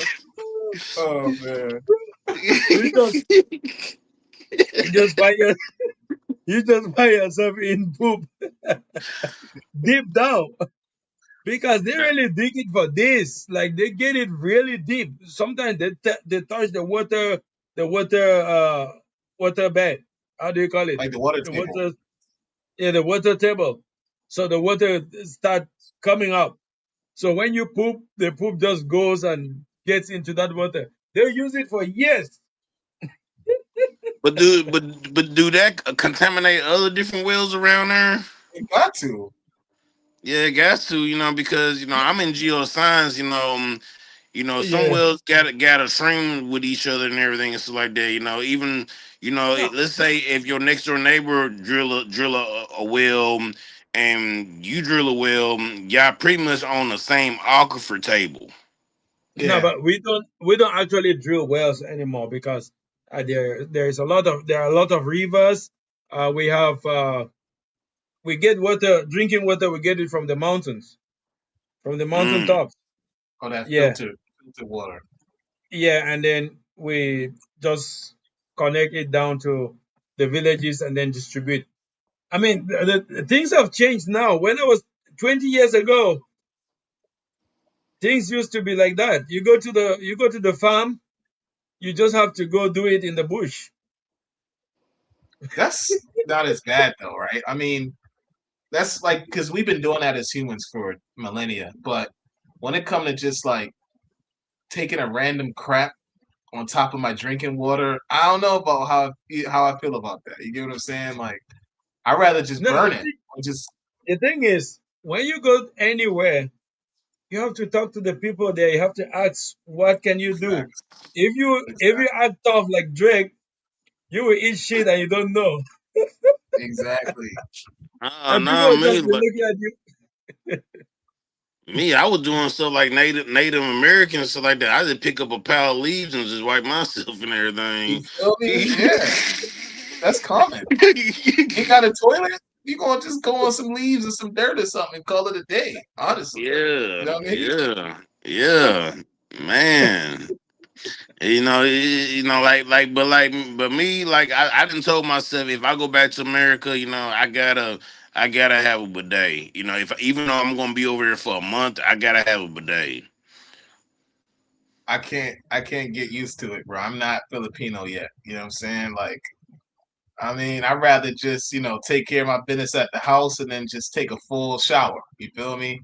Oh man. You just you just find your, you just find yourself in poop deep down because they really dig it for this. Like they get it really deep. Sometimes they touch the water bed. How do you call it? Like the water The table. water, yeah, the water table. So the water start coming up. So when you poop, the poop just goes and gets into that water. They'll use it for years. But do that contaminate other different wells around there? You got to. Yeah, it got to, because I'm in geoscience, some Yeah. wells got to stream with each other and everything and stuff like that. Even No, let's say if your next door neighbor drill a well and you drill a well, y'all pretty much on the same aquifer table. no, Yeah. but we don't actually drill wells anymore because there are a lot of rivers. We have we get water, drinking water. We get it from the mountains, from the mountain Mm. tops. Oh, that Yeah, filtered water. yeah, and then we just connect it down to the villages and then distribute. I mean, the things have changed now. When I was 20 years ago, things used to be like that. You go to the farm, you just have to go do it in the bush. That's not as bad though, right? I mean, that's like because we've been doing that as humans for millennia. But when it comes to just like taking a random crap on top of my drinking water, I don't know about how I feel about that. You get what I'm saying? Like, I'd rather just No, burn it or just the thing is, when you go anywhere, you have to talk to the people there. You have to ask, what can you do? facts. If you Exactly. act tough like Drake, you will eat shit and you don't know, Exactly. and people No, will me, just be but looking at you. me, I was doing stuff like Native Americans, stuff like that. I just pick up a pile of leaves and just wipe myself and You everything. feel me? Yeah, that's common. Ain't got a toilet? You gonna just go on some leaves and some dirt or something and call it a day. Honestly, you Yeah, know what I mean? yeah, yeah, man. But me, like I didn't told myself if I go back to America, I gotta have a bidet. If even though I'm gonna be over there for a month, I gotta have a bidet. I can't get used to it, bro. I'm not Filipino yet. You know what I'm saying? Like, I mean, I'd rather just, take care of my business at the house and then just take a full shower. You feel me?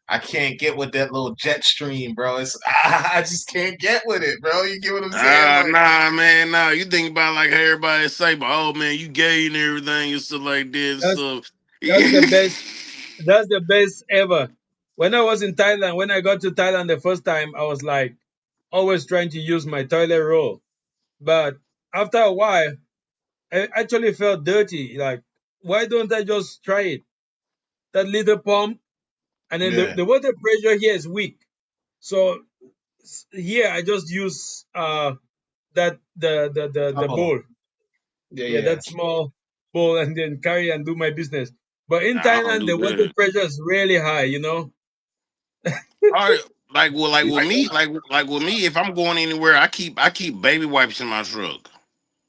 I can't get with that little jet stream, bro. It's I just can't get with it, bro. You get what I'm saying? Like, Nah, man, nah. You think about like how everybody say, but oh man, you gay and everything and stuff like this. That's So that's the best. That's the best ever. When I was in Thailand, when I got to Thailand the first time, I was like always trying to use my toilet roll. But after a while, I actually felt dirty. Like, why don't I just try it? That little pump, and then the, yeah, the water pressure here is weak. So here I just use that the alcohol. bowl. Yeah, Yeah, yeah. that small bowl, and then carry and do my business. But in I don't Thailand, do the water that. pressure is really high. All right, like with me, if I'm going anywhere, I keep baby wipes in my truck.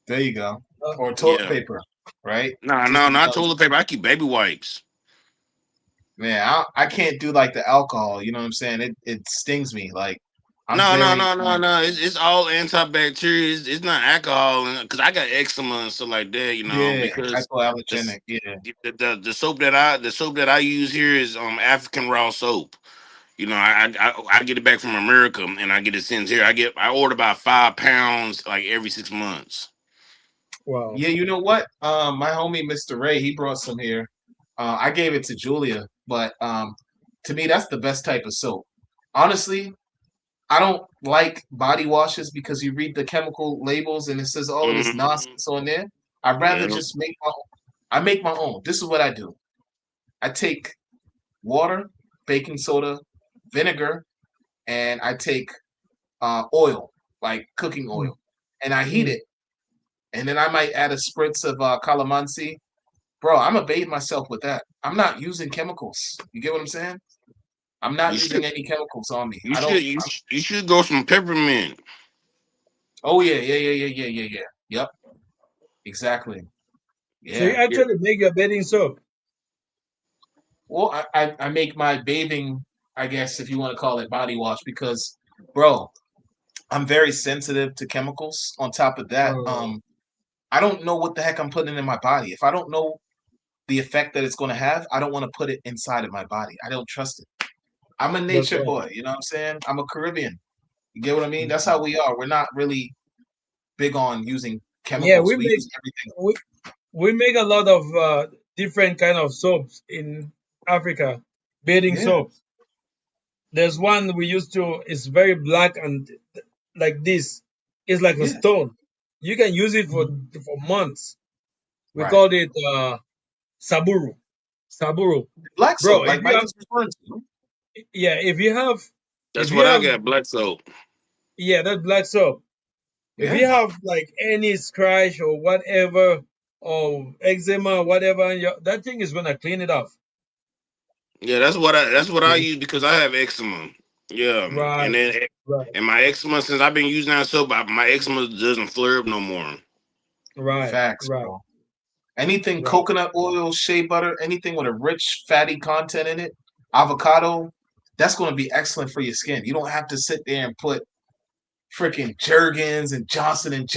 There you go. Uh, Or toilet Yeah. paper, right? No, Just no, not because, toilet paper. I keep baby wipes. man, I can't do like the alcohol. You know what I'm saying? It stings me. Like, I'm No, no, very no, no, like, no. It's all antibacterial. It's not alcohol, because I got eczema and stuff like that. yeah, Because the, hypoallergenic. Yeah, the soap that I use here is African raw soap. I get it back from America and I get it sent here. I order about 5 pounds like every 6 months. wow. yeah. You know what? My homie Mr. Ray, he brought some here. I gave it to Julia, but to me, that's the best type of soap. Honestly, I don't like body washes because you read the chemical labels and it says all of this Mhm. nonsense on there. I'd rather Yeah. just make my own. I make my own. This is what I do. I take water, baking soda, vinegar, and I take oil, like cooking Mm, oil, and I heat mm. it. And then I might add a spritz of calamansi. Bro, I'm gonna bathe myself with that. I'm not using chemicals. You get what I'm saying? I'm You not should using any chemicals on me. you I should don't. you should go some peppermint. Oh yeah, yeah, yeah, yeah, yeah, yeah, yeah. Yep, exactly. So you Yeah. Yeah. actually make your bathing soap. Well, I make my bathing, I guess if you want to call it body wash, because, bro, I'm very sensitive to chemicals. On top of that, Oh, I don't know what the heck I'm putting in my body. If I don't know the effect that it's going to have, I don't want to put it inside of my body. I don't trust it. I'm a that's nature right. boy. You know what I'm saying? I'm a Caribbean. You get what I mean? That's how we are. We're not really big on using Yeah, chemicals. We use everything. we, we make a lot of different kind of soaps in Africa, bathing Yeah, soaps. There's one we used to. It's very black and like this. It's like a yeah. stone. You can use it Mhm. for months. We Right. called it saburu. Saburu, Black bro. soap, like Mike is referring to. Yeah, That's if what you I have got. Black soap. yeah, that black soap. If Yeah. you have like any scratch or whatever or eczema or whatever, that thing is gonna clean it off. Yeah, that's what I use because I have eczema. Yeah, and Right, then right, and my eczema since I've been using that soap, my eczema doesn't flare up no more. right, Facts, right, bro. Anything right. coconut oil, shea butter, anything with a rich fatty content in it, avocado, that's going to be excellent for your skin. You don't have to sit there and put freaking Jergens and Johnson and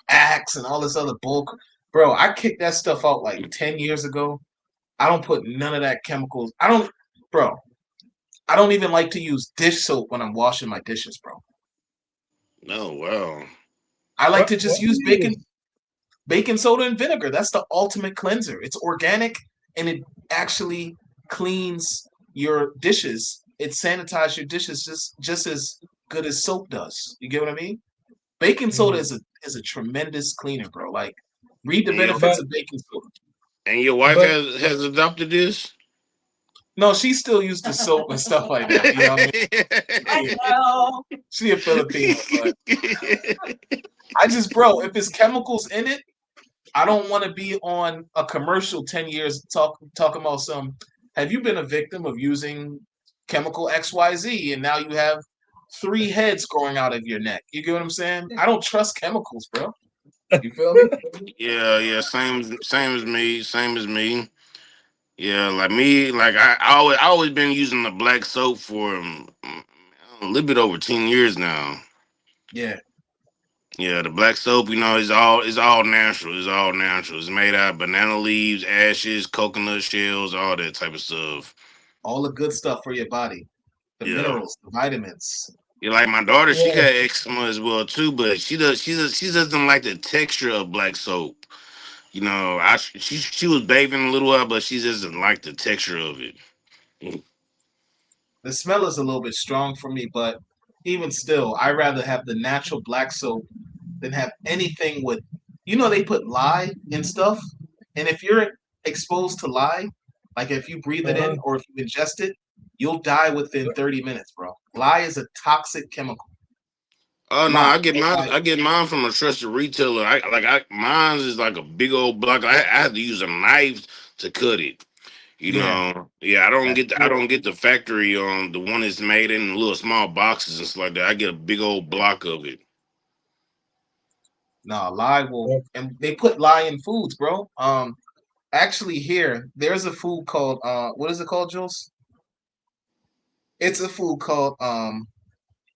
Axe and all this other bulk. Bro, I kicked that stuff out like 10 years ago. I don't put none of that chemicals. Bro, I don't even like to use dish soap when I'm washing my dishes, bro. Oh wow. I like to What just do use you use? baking soda and vinegar. That's the ultimate cleanser. It's organic and it actually cleans your dishes. It sanitizes your dishes just as good as soap does. You get what I mean? Baking soda Mm. is a tremendous cleaner, bro. Like read the And your benefits But of baking soda. and your wife but has adopted this. No, she's still used to soap and stuff like that. You know what I mean? I know. She a Filipino, but I just, bro, if it's chemicals in it, I don't want to be on a commercial 10 years talking about some. Have you been a victim of using chemical XYZ and now you have three heads growing out of your neck? You get what I'm saying? I don't trust chemicals, bro. You feel me? Yeah, yeah, same as me, same as me. Yeah, like me, like I always been using the black soap for a little bit over 10 years now. Yeah. Yeah, the black soap, is all natural. It's all natural. It's made out of banana leaves, ashes, coconut shells, all that type of stuff. All the good stuff for your body. The Yeah. minerals, the vitamins. Yeah, like my daughter, she got yeah, eczema as well too, but she doesn't like the texture of black soap. She was bathing a little while, but she doesn't like the texture of it. The smell is a little bit strong for me, but even still, I rather have the natural black soap than have anything with, they put lye in stuff. And if you're exposed to lye, like if you breathe it uh-huh. in or if you ingest it, you'll die within 30 minutes, bro. Lye is a toxic chemical. Oh no, Lye. I get mine. I get mine from a trusted retailer. Mine is like a big old block. I have to use a knife to cut it. Yeah, Yeah, that's I good. don't get the factory on the one that's made in little small boxes and stuff like that. I get a big old block of it. No, lye will, and they put lye in foods, bro. Actually, here there's a food called what is it called, Jules? It's a food called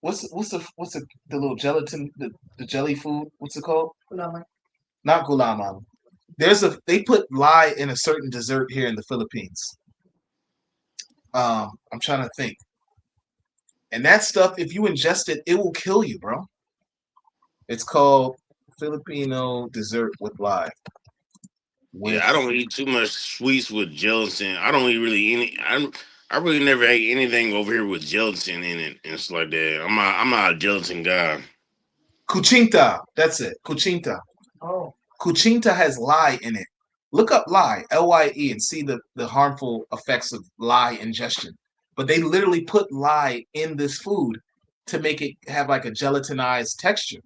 what's the little gelatin the jelly food? What's it called? Gulaman. Not gulaman. They put lye in a certain dessert here in the Philippines. I'm trying to think. And that stuff, if you ingest it, it will kill you, bro. It's called Filipino dessert with lye. Yeah, I With don't eat too much sweets with gelatin. I don't eat really any. I really never ate anything over here with gelatin in it and stuff like that. I'm not a gelatin guy. Cuchinta. That's it. Cuchinta. Oh, Cuchinta has lye in it. Look up lye, Lye, and see the harmful effects of lye ingestion. But they literally put lye in this food to make it have like a gelatinized texture.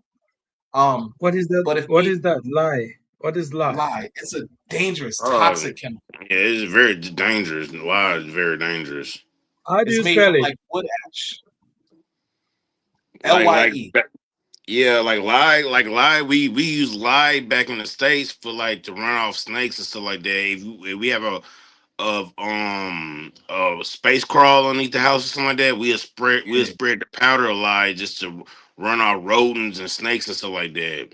Um, What is that? but if What we is that? Lie. What is lie? lye, it's a dangerous, Oh, toxic chemical. yeah, it's very dangerous. Why it's very dangerous. How do It's you made spell from it? like wood ash. Like like Lye. yeah, like lie. We use lie back in the states for like to run off snakes and stuff like that. If we have a space crawl underneath the house or something like that, we'll Yeah. spread the powder of lye just to run off rodents and snakes and stuff like that.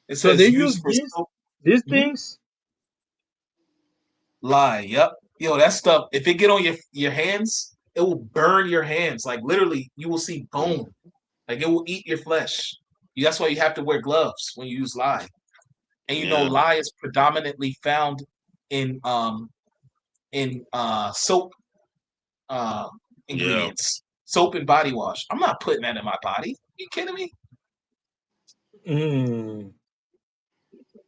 It So they says use used for this soap. these Mhm. things. Lye. Yep. Yo, that stuff. If it get on your hands, it will burn your hands. Like literally, you will see bone. Like it will eat your flesh. That's why you have to wear gloves when you use lye. And you know, Yeah, lye is predominantly found in soap uh yeah, ingredients, soap and body wash. I'm not putting that in my body. You kidding me? Mm.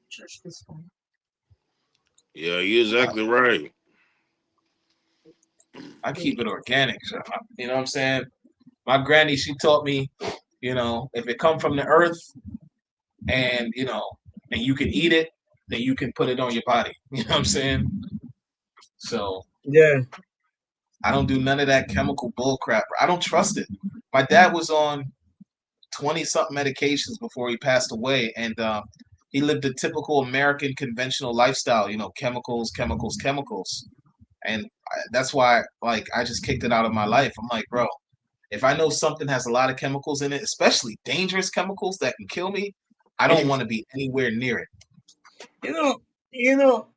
church this one. yeah. You're I, exactly right. I keep it organic. So, you know what I'm saying? My granny, she taught me, if it come from the earth and and you can eat it, then you can put it on your body. You know what I'm saying? So Yeah. I don't do none of that chemical bull crap. I don't trust it. My dad was on 20 something medications before he passed away, and he lived a typical American conventional lifestyle. Chemicals, chemicals, chemicals, and that's why like I just kicked it out of my life. I'm like, bro, if I know something has a lot of chemicals in it, especially dangerous chemicals that can kill me, I don't want to be anywhere near it. You know, you know,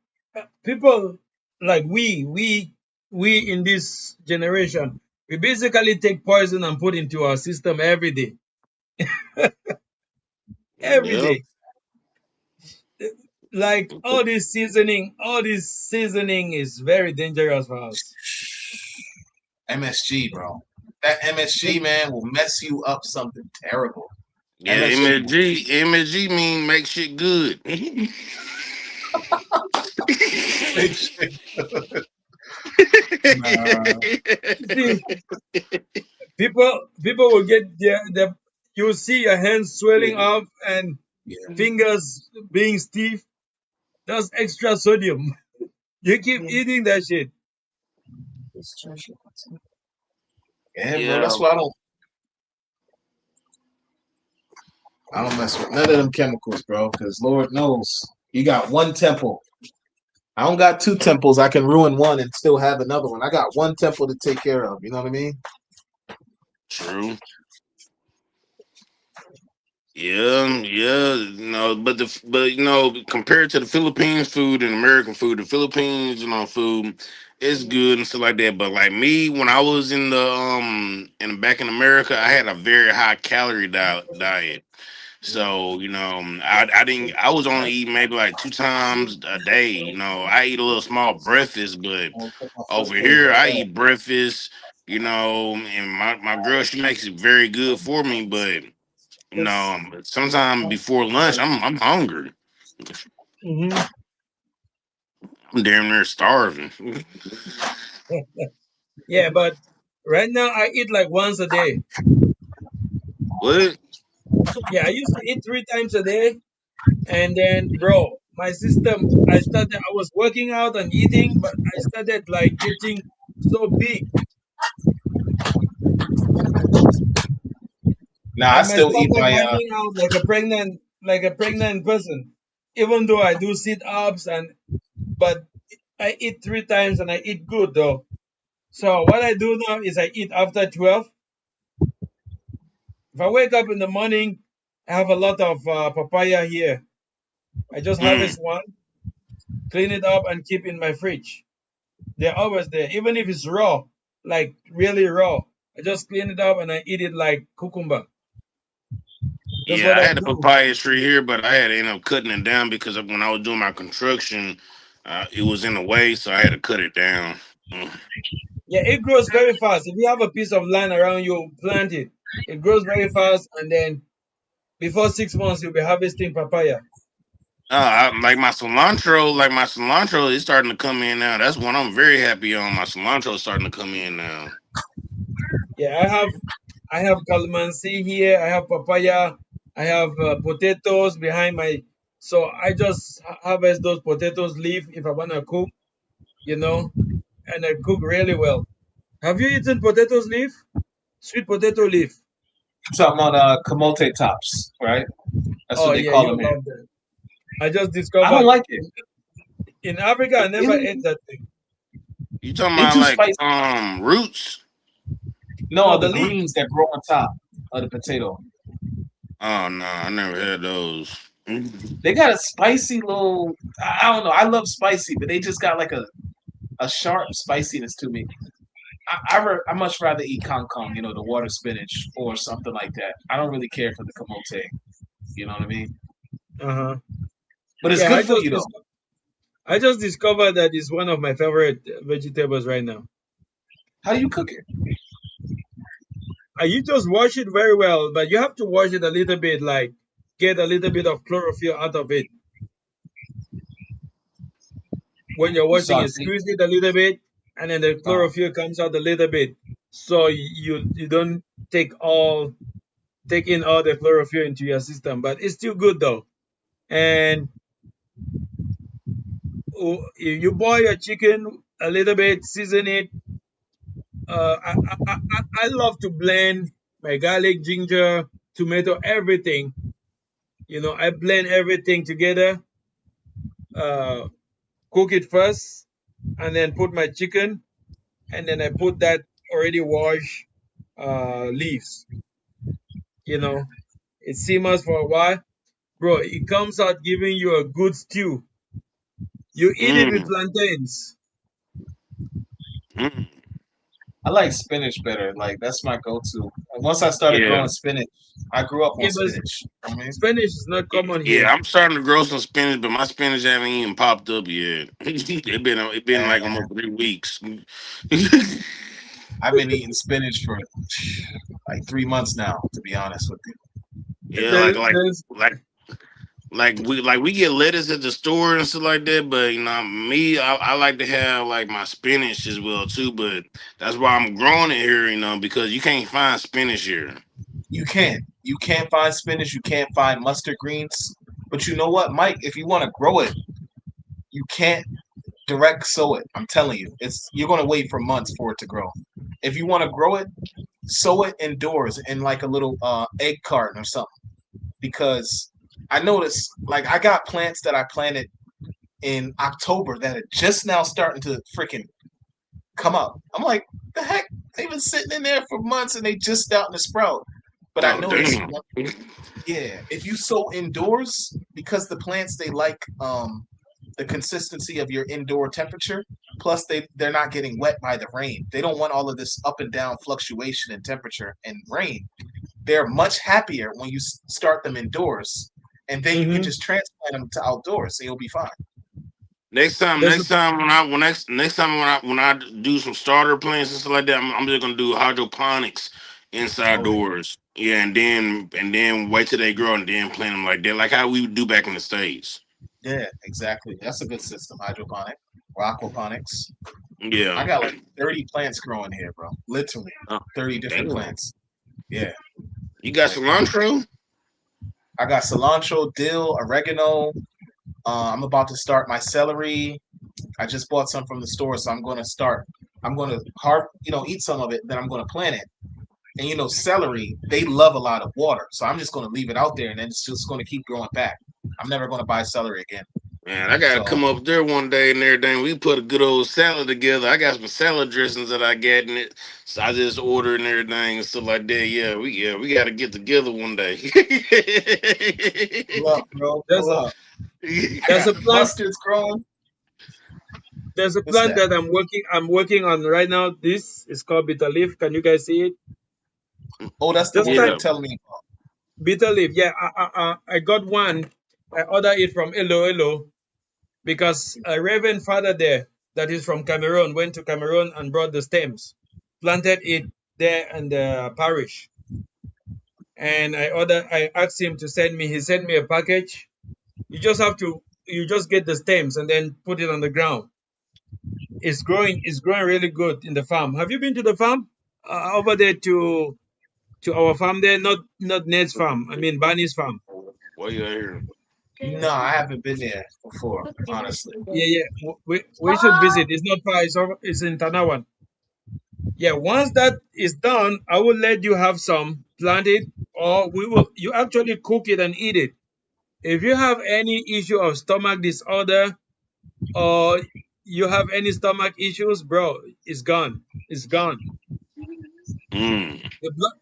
people like we in this generation, we basically take poison and put into our system every day. Every Yep. day. Like all this seasoning is very dangerous for us. MSG, bro. That MSG man will mess you up something terrible. Yeah, MSG will MSG mean make shit good. make shit. Nah. You see, people will get their you see your hands swelling Yeah. up and Yeah. fingers being stiff. That's extra sodium. You keep Yeah, eating that shit. this church. Yeah, bro. Yeah, That's why I don't mess with none of them chemicals, bro. Because Lord knows you got one temple. I don't got two temples. I can ruin one and still have another one. I got one temple to take care of. You know what I mean? true. Yeah. Compared to the Philippines food and American food, the Philippines, food is good and stuff like that. But like me, when I was back in America, I had a very high calorie diet. So, I was only eating maybe like two times a day. I eat a little small breakfast, but I'll put my first over page here right I there. eat breakfast, and my girl, she makes it very good for me, but This sometime before lunch I'm hungry. Hmm. I'm damn near starving. Yeah, but right now I eat like once a day. What? Yeah, I used to eat 3 times a day, and then, bro, my system. I was working out and eating, but I started like getting so big. Nah, I I still eat started my hanging out like a pregnant person. Even though I do sit ups but I eat 3 times and I eat good though. So what I do now is I eat after 12. If I wake up in the morning, I have a lot of papaya here. I just Mm. harvest one, clean it up, and keep in my fridge. They're always there, even if it's raw, like really raw. I just clean it up and I eat it like cucumber. That's Yeah, what I I had a do. papaya tree here, but I had to end up cutting it down because when I was doing my construction, it was in the way, so I had to cut it down. Mm. Yeah, it grows very fast. If you have a piece of land around you, plant it. It grows very fast, and then before 6 months, you'll be harvesting papaya. Like my cilantro is starting to come in now. That's one I'm very happy on. My cilantro is starting to come in now. Yeah, I have calamansi here. I have papaya. I have potatoes behind my. So I just harvest those potatoes leaf if I wanna cook, you know, and I cook really well. Have you eaten potatoes leaf? Sweet potato leaf. Something on camote tops, right? That's Oh what they yeah, call you them here. love that. I just I don't discovered like it. in Africa I never ate Really? that thing. You talking They about too like spicy. roots? No, No, the the leaf. greens that grow on top of the potato. Oh no, I never had those. Mm. They got a spicy little. I don't know. I love spicy, but they just got like a sharp spiciness to me. I much rather eat kangkong, the water spinach or something like that. I don't really care for the kamote. You know what I mean? Uh-huh. But it's Yeah, good for you though. I just discovered that it's one of my favorite vegetables right now. How do you cook it? You just wash it very well, but you have to wash it a little bit, like get a little bit of chlorophyll out of it. When you're You washing it, saute. squeeze it a little bit, and then the Uh, chlorophyll comes out a little bit. So you don't take in all the chlorophyll into your system, but it's still good though. And you boil your chicken a little bit, season it. I love to blend my garlic, ginger, tomato, everything. I blend everything together, uh, cook it first, and then put my chicken, and then I put that already washed leaves. You know, it simmers for a while, bro. It comes out giving you a good stew. You eat it with Mm. plantains. Mm. I like spinach better. Like that's my go-to. And once I started Yeah, growing spinach, I grew up on Yeah, but spinach. I mean, Spanish is not common yeah. here. I'm starting to grow some spinach, but my spinach haven't even popped up yet. It been like man, almost 3 weeks. I've been eating spinach for like 3 months now. To be honest with you. Yeah, There, there's like we get lettuce at the store and stuff like that, but me, I like to have like my spinach as well too. But that's why I'm growing it here, because you can't find spinach here. You can't find spinach. You can't find mustard greens. But you know what, Mike? If you want to grow it, you can't direct sow it. I'm telling you, you're gonna wait for months for it to grow. If you want to grow it, sow it indoors in like a little egg carton or something. Because I noticed, like, I got plants that I planted in October that are just now starting to freaking come up. I'm like, the heck? They've been sitting in there for months and they just starting to sprout. But I Oh noticed, damn! yeah, if you sow indoors, because the plants they like the consistency of your indoor temperature. Plus, they're not getting wet by the rain. They don't want all of this up and down fluctuation in temperature and rain. They're much happier when you start them indoors, and then you can hmm just transplant them to outdoors, and you'll be fine. there's a Next time when I do some starter plants and stuff like that, I'm just gonna do hydroponics inside Oh yeah, doors. Yeah, and then wait till they grow and then plant them like that, like how we would do back in the states. yeah, exactly. That's a good system, hydroponic or aquaponics. I Yeah. got like 30 plants growing here, bro. Literally, Oh, 30 different damn. plants. Yeah, You got like cilantro? I got cilantro, dill, oregano. I'm about to start my celery. I just bought some from the store, so I'm going to start. I'm going to eat some of it. Then I'm going to plant it. And celery, they love a lot of water, so I'm just going to leave it out there, and then it's just going to keep growing back. I'm never going to buy celery again. Man, I gotta So come up there one day and everything. We put a good old salad together. I got some salad dressings that I got in it, so I just ordered and everything and stuff like that. We gotta get together one day. pull up, bro. there's Pull a up. I there's got a some plant mustards growing. there's a What's plant that? that I'm working on right now. This is called bitter leaf. Can you guys see it? Oh, that's the Just one you type were Yeah. telling me about. bitter leaf. Yeah, I got one. I ordered it from Elo because a Raven father there. that is from Cameroon, went to Cameroon and brought the stems, planted it there in the parish. And I asked him to send me. He sent me a package. You just get the stems and then put it on the ground. It's growing really good in the farm. Have you been to the farm over there to our farm there? Not Ned's farm. I mean Barney's farm. What you here? No, I haven't been there before, honestly. Yeah, yeah. We should visit. It's not far. It's in Tanawan. Yeah. Once that is done, I will let you have some planted, or we will. You actually cook it and eat it. If you have any issue of stomach disorder or you have any stomach issues, bro, it's gone. It's gone. Mm.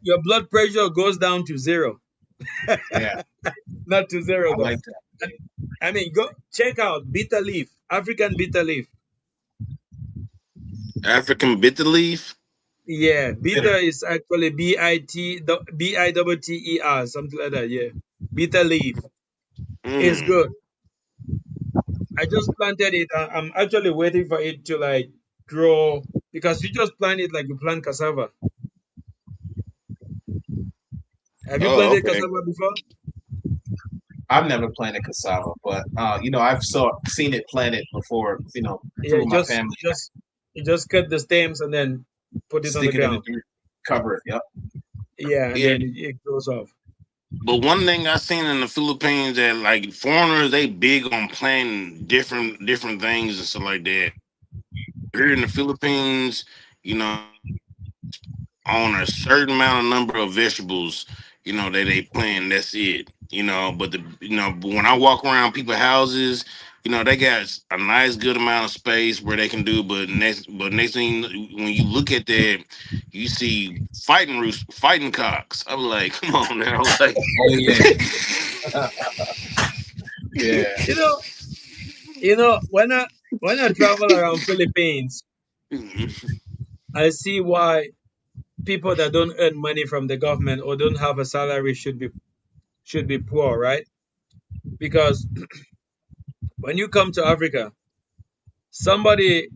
Your blood pressure goes down to zero. Yeah, Not to zero I though. like that. I mean, go check out bitter leaf, African bitter leaf. African bitter leaf. Yeah, bitter Bitter. is actually BITTER, something like that. Yeah, bitter leaf is Mm. good. I just planted it. I'm actually waiting for it to like grow because you just plant it like you plant cassava. Have you Oh, planted okay. cassava before? I've never planted cassava, but I've seen it planted before. Yeah, Through my family, you just cut the stems and then put it on the stick it in the ground. dirt, cover it. Yep. Yeah, and Yeah, then it grows off. but one thing I seen in the Philippines that like foreigners they big on planting different things and stuff like that. Here in the Philippines, you know, on a certain amount of number of vegetables, that they plant. That's it. But when I walk around people's houses, they got a nice good amount of space where they can do. But next thing when you look at that, you see fighting cocks. I'm like, come on now, like. Oh yeah, yeah. You know, when I travel around Philippines, I see why people that don't earn money from the government or don't have a salary should be poor, right? Because when you come to Africa, somebody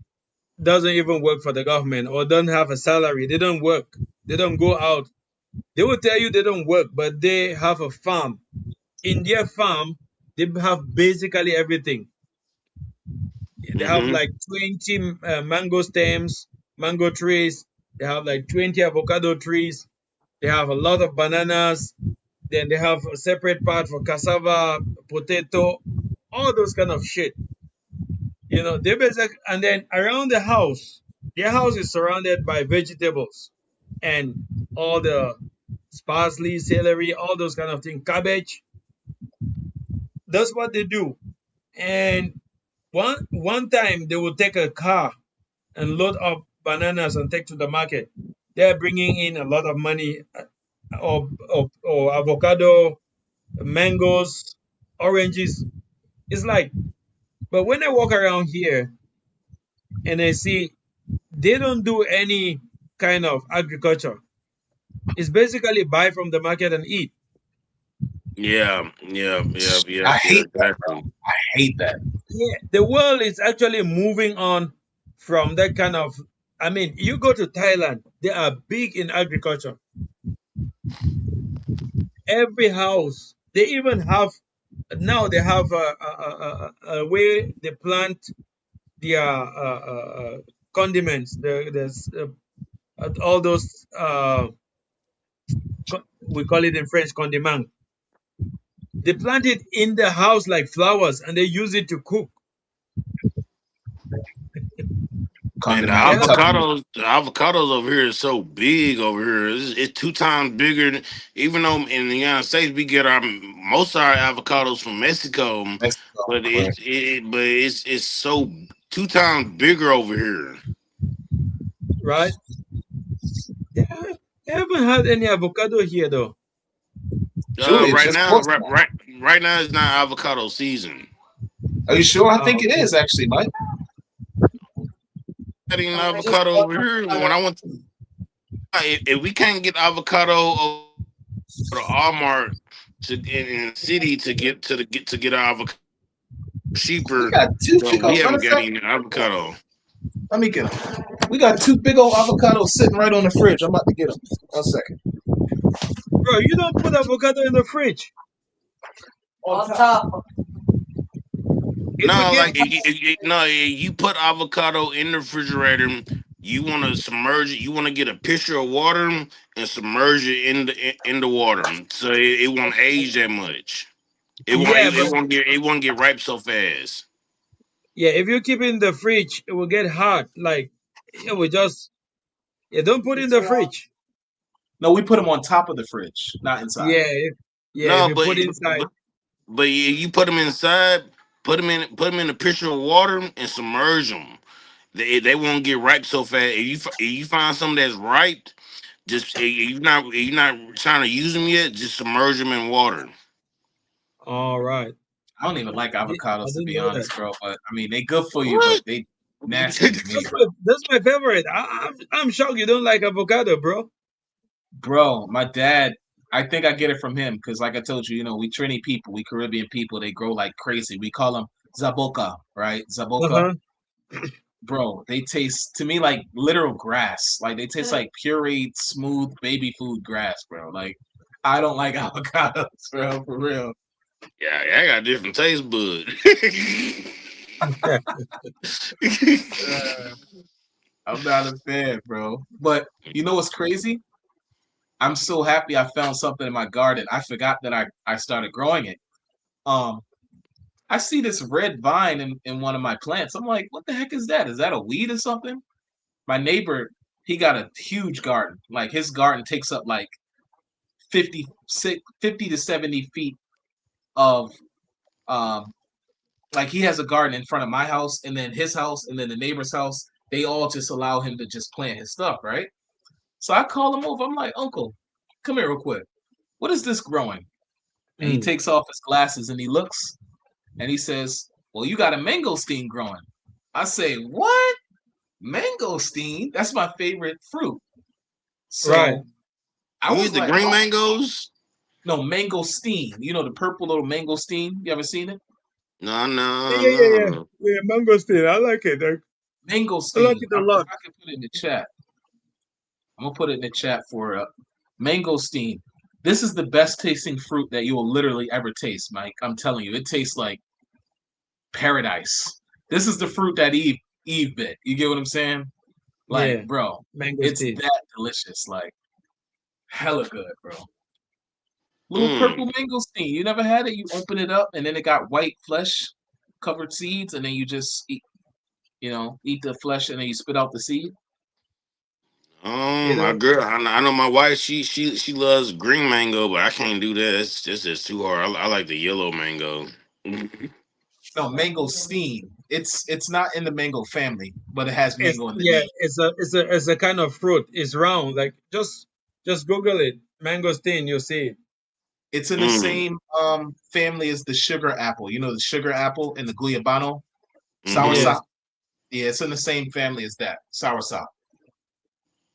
doesn't even work for the government or don't have a salary. They don't work. They don't go out. They will tell you they don't work, but they have a farm. In their farm, they have basically everything. They have Hmm. like 20 mango stems, mango trees. They have like 20 avocado trees. They have a lot of bananas. Then they have a separate part for cassava, potato, all those kind of shit. They basically, and then around the house, their house is surrounded by vegetables and all the parsley, celery, all those kind of things, cabbage. That's what they do. And one time they will take a car and load up bananas and take to the market. They're bringing in a lot of money, or avocado, mangoes, oranges. It's like, but when I walk around here and I see they don't do any kind of agriculture, it's basically buy from the market and eat. Yeah, yeah, yeah, yeah, I yeah, hate that, bro. exactly. I hate that. Yeah, the world is actually moving on from that kind of. I mean, you go to Thailand, they are big in agriculture. Every house, they even have now they have a way they plant their condiments, all those we call it in French condiment. They plant it in the house like flowers, and they use it to cook. And the They Condiment. You have telling me? avocados over here is so big over here. It's 2 times bigger. Even though in the United States we get our most of our avocados from Mexico, Mexico, but right? it's so 2 times bigger over here. right. They haven't had any avocado here though. Surely it's Right just now, close right, now. right, right now it's not avocado season. Are you sure? I think Oh, it okay. is actually, Mike. Getting avocado over here. When I went, if we can't get avocado over to Walmart in the city to get our avocado We cheaper, got so toothpick. we Matter haven't of got fact, any avocado. Let me get them. We got 2 big old avocados sitting right on the fridge. I'm about to get them. 1 second. Bro, you don't put avocado in the fridge. On top. It will No, get like if you put avocado in the refrigerator, you want to submerge it. You want to get a pitcher of water and submerge it in the water, so it won't age that much. yeah, It but won't get ripe so fast. yeah, if you keep it in the fridge, it will get hot. Like it will just don't put it in the fridge. No, we put them on top of the fridge, not inside. Yeah, if No, you put it inside. but if you put them inside, put them in a pitcher of water and submerge them. They won't get ripe so fast. If you find something that's ripe, just if you're not trying to use them yet, just submerge them in water. All right. I don't even like I avocados to didn't be know that. honest, bro. But I mean, they good for you, but What? they nasty to me, That's my favorite. I'm shocked you don't like avocado, bro. bro. My dad, I think I get it from him because, like I told you, we Trini people, we Caribbean people, they grow like crazy. We call them zaboka, right? Uh Zaboka, huh. bro. They taste to me like literal grass. Like they taste like pureed, smooth baby food grass, bro. Like I don't like avocados, bro, for real. Yeah, I got different taste bud. I'm not a fan, bro. But you know what's crazy? I'm so happy I found something in my garden. I forgot that I started growing it. Um, I see this red vine in one of my plants. I'm like, what the heck is that? Is that a weed or something? My neighbor, he got a huge garden. Like his garden takes up like 50 to 70 feet of um like he has a garden in front of my house and then his house and then the neighbor's house. They all just allow him to just plant his stuff, right? So I call him over. I'm like, Uncle, come here real quick. What is this growing? And he Mm, takes off his glasses and he looks and he says, well, you got a mangosteen growing. I say, what? Mangosteen? That's my favorite fruit. right. So I You was eat the like, green oh, mangoes? no, mangosteen. You know the purple little mangosteen? You ever seen it? No, Yeah, no, yeah, yeah, yeah. no. Yeah, mangosteen. I like it. I like Mangosteen. it a If lot. I can put it in the chat, I'm gonna put it in the chat for mangosteen. This is the best tasting fruit that you will literally ever taste, Mike. I'm telling you, it tastes like paradise. This is the fruit that Eve bit. You get what I'm saying? Like, Yeah, bro, it's mangosteen. that delicious. Like, hella good, bro. Little Mm. purple mangosteen. You never had it? You open it up and then it got white flesh covered seeds, and then you just eat the flesh and then you spit out the seed. You My know, girl, I know my wife. She loves green mango, but I can't do that. It's just too hard. I like the yellow mango. No, mangosteen. It's not in the mango family, but it has it's mango in the yeah, name. it's a kind of fruit. It's round. Like just Google it. Mangosteen. You see it. It's in the Mm. same family as the sugar apple. You know the sugar apple and the guyabano, Mm-hmm. Yes, soursop. Yeah, it's in the same family as that soursop.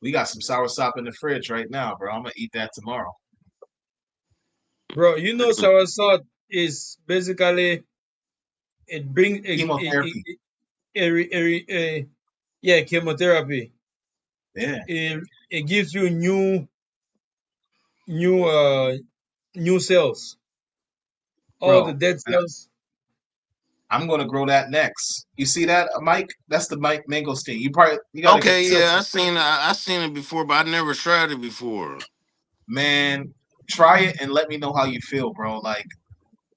We got some soursop in the fridge right now, bro. I'm gonna eat that tomorrow. bro. You know, soursop is basically it brings Chemotherapy. yeah, chemotherapy. Yeah, It gives you new new cells. All the bro. dead And cells. I'm gonna grow that next. You see that, Mike? That's the Mike mangosteen. You gotta get Okay, yeah, tilted. I seen it before, but I never tried it before. Man, try it and let me know how you feel, bro. Like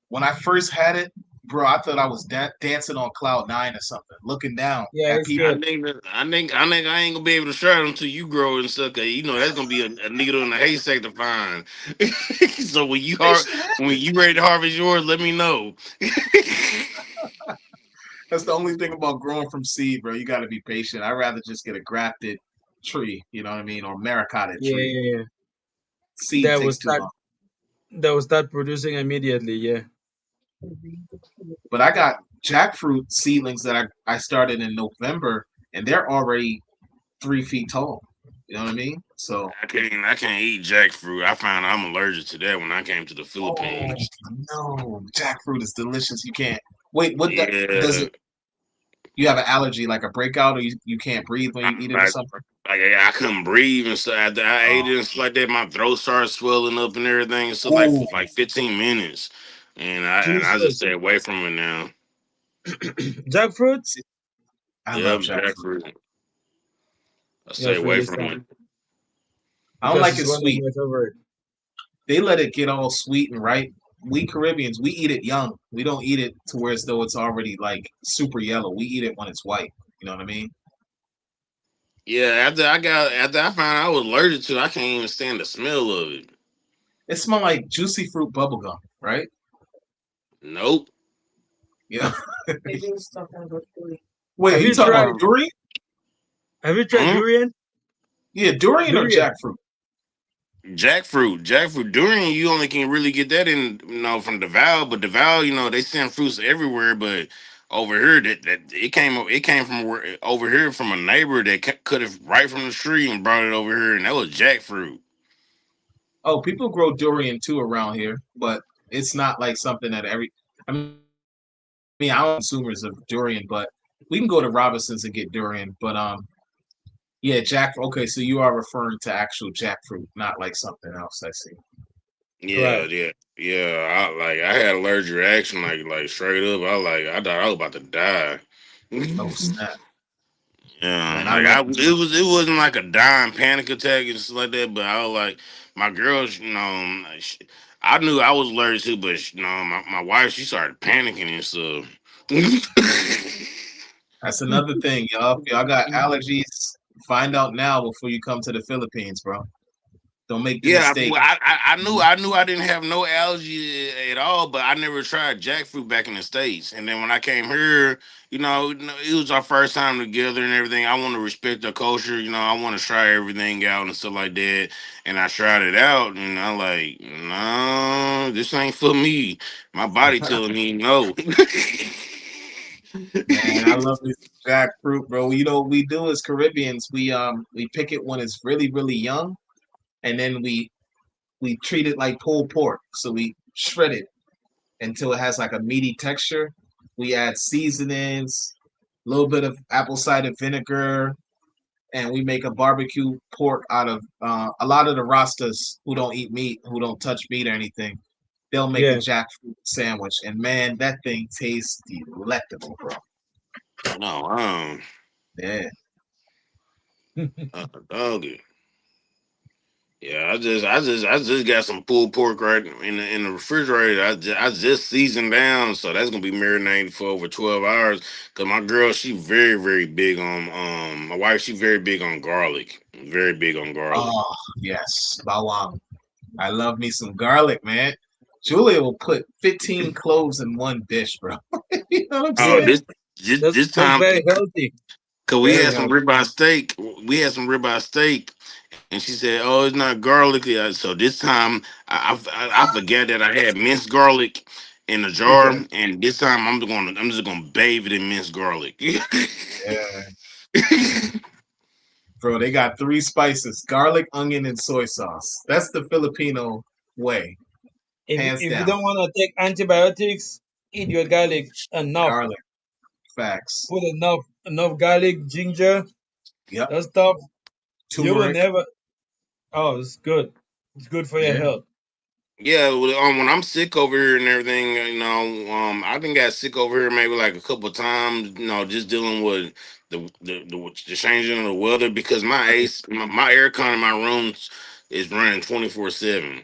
when I first had it, bro, I thought I was dancing on cloud nine or something, looking down Yeah, at it's people. good. I ain't gonna be able to try it until you grow and stuff. 'Cause you know that's gonna be a needle in a haystack to find. So They should have when it. you ready to harvest yours, let me know. That's the only thing about growing from seed, bro. You got to be patient. I'd rather just get a grafted tree, you know what I mean, or maracate Yeah, tree. yeah, yeah. Seed That will takes too start long. that will start producing immediately. Yeah. But I got jackfruit seedlings that I started in November, and they're already 3 feet tall. You know what I mean? So, I can't eat jackfruit. I found I'm allergic to that when I came to the oh Philippines. no, jackfruit is delicious. You can't wait. What that does Yeah, it? You have an allergy, like a breakout, or you can't breathe when I, you eat it or I, something. I couldn't breathe and so after I ate Oh, it and stuff like that, my throat started swelling up and everything. So like ooh, for like 15 minutes, and I just Jesus. stay away from it now. Jackfruit? see, I love Yep, jackfruit. jackfruit. I stay That's away really from sad it. I don't because like it's it one of sweet. my favorite. They let it get all sweet and ripe. We Caribbeans, we eat it young. We don't eat it to where as though it's already like super yellow. We eat it when it's white. You know what I mean? Yeah, after I found out I was allergic to it, I can't even stand the smell of it. It smells like juicy fruit bubblegum, right? Nope. Yeah. They do stuff on the food. Wait, are Have you you talking tried? about durian? Have you tried Hmm? durian? Yeah, durian or Durian. jackfruit? Jackfruit, durian. You only can really get that in, from Deval. But Deval, they send fruits everywhere. But over here, that it came from over here from a neighbor that cut it right from the tree and brought it over here, and that was jackfruit. Oh, people grow durian too around here, but it's not like something that I mean, I'm consumers of durian, but we can go to Robinsons and get durian. But yeah, okay, so you are referring to actual jackfruit, not like something else. I see. Yeah, Right. yeah, yeah. I had allergic reaction, like straight up. I thought I was about to die. Oh snap, Yeah, man! I like love me some. it wasn't like a dying panic attack and stuff like that, but I was like, my girls, I knew I was allergic to, but my wife, she started panicking and stuff. That's another thing, y'all. If y'all got allergies, find out now before you come to the Philippines, bro. Don't make the Yeah, mistake. I knew I didn't have no allergy at all, but I never tried jackfruit back in the States. And then when I came here, it was our first time together and everything. I want to respect the culture, I want to try everything out and stuff like that. And I tried it out, and I like, no, this ain't for me. My body telling me no. Man, I love this jackfruit, bro. You know what we do as Caribbeans? We pick it when it's really, really young, and then we treat it like pulled pork. So we shred it until it has like a meaty texture. We add seasonings, a little bit of apple cider vinegar, and we make a barbecue pork out of a lot of the Rastas who don't eat meat, who don't touch meat or anything. They'll make a Yeah. jackfruit sandwich, and man, that thing tastes delectable, bro. No, Yeah. dog. Yeah, I just got some pulled pork right in the refrigerator. I just seasoned down, so that's gonna be marinated for over 12 hours. Cause my girl, she very very big on my wife. She very big on garlic. Very big on garlic. Oh yes, bawang. I love me some garlic, man. Julia will put 15 cloves in one dish, bro. You know what I'm Oh, Yeah. saying? this That's time, very healthy. cause we Very had some healthy. ribeye steak. We had some ribeye steak, and she said, "Oh, it's not garlicky." So this time, I forget that I had minced garlic in a jar, Okay. and this time I'm just gonna bathe it in minced garlic. Yeah, bro. They got three spices: garlic, onion, and soy sauce. That's the Filipino way, hands If you down. don't want to take antibiotics, eat your garlic enough. Garlic, facts. Put enough garlic, ginger, Yep. that stuff. You will Turmeric. never. Oh, it's good. It's good for your Yeah. health. Yeah, well, when I'm sick over here and everything, I done got sick over here maybe like a couple of times, just dealing with the changing of the weather because my aircon in my room is running 24/7.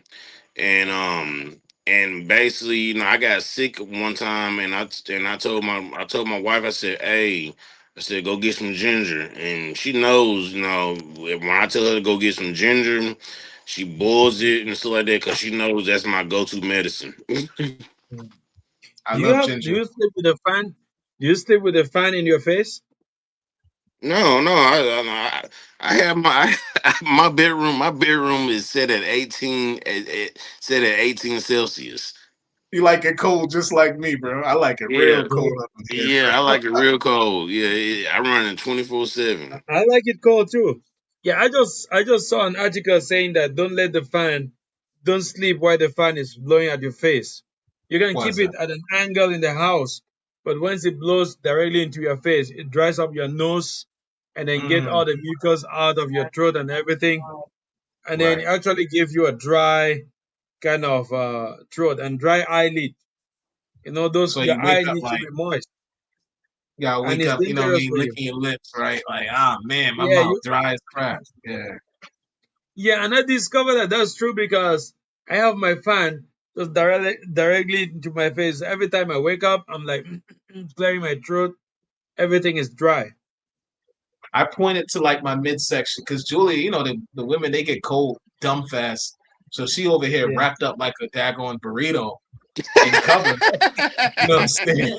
And and basically, I got sick one time, and I told my wife, I said, "Hey, I said go get some ginger," and she knows, when I tell her to go get some ginger, she boils it and stuff like that because she knows that's my go-to medicine. Mm. I love Do ginger. you sleep with a fan? Do you sleep with a fan in your face? No, no, I have my my bedroom. My bedroom is set at 18, set at 18 Celsius. You like it cold just like me, bro. I like it Yeah, real cold Yeah. up in here, yeah, I bro. like it real cold. Yeah, I run it 24/7. I like it cold too. Yeah, I just saw an article saying that don't sleep while the fan is blowing at your face. You can Why keep is that? it at an angle in the house but once it blows directly into your face, it dries up your nose and then get Mm, all the mucus out of your throat and everything. And then right. it actually gives you a dry kind of throat and dry eyelid. Those So your you wake eye up needs to like be moist, you gotta and wake it's up, you know what I dangerous mean, for you. licking your lips, right? Like, ah man, my Yeah, mouth dry as crap. Yeah. and I discovered that that's true because I have my fan just directly into my face. Every time I wake up, I'm like clearing my throat. Everything is dry. I pointed to like my midsection because Julia, the women they get cold dumb fast. So she over here Yeah. wrapped up like a daggone burrito and covered. You know what I'm saying?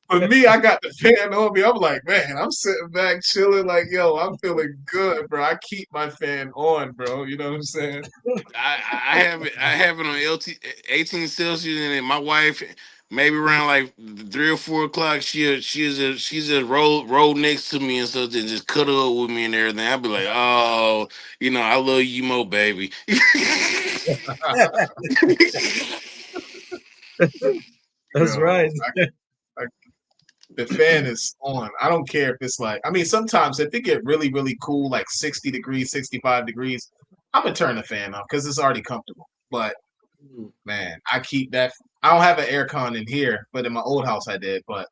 But me, I got the fan on me. I'm like, man, I'm sitting back chilling, like, yo, I'm feeling good, bro. I keep my fan on, bro. You know what I'm saying? I have it on 18 Celsius, and then my wife, maybe around like 3 or 4 o'clock, she's just roll next to me and stuff, and just cuddle up with me and everything. I'll be like, oh, I love you more, baby. That's Yo, right. I the fan is on. I don't care if it's like, I mean, sometimes if it get really, really cool, like 60 degrees, 65 degrees, I'm gonna turn the fan off because it's already comfortable. But man, I keep that. I don't have an air con in here, but in my old house I did. But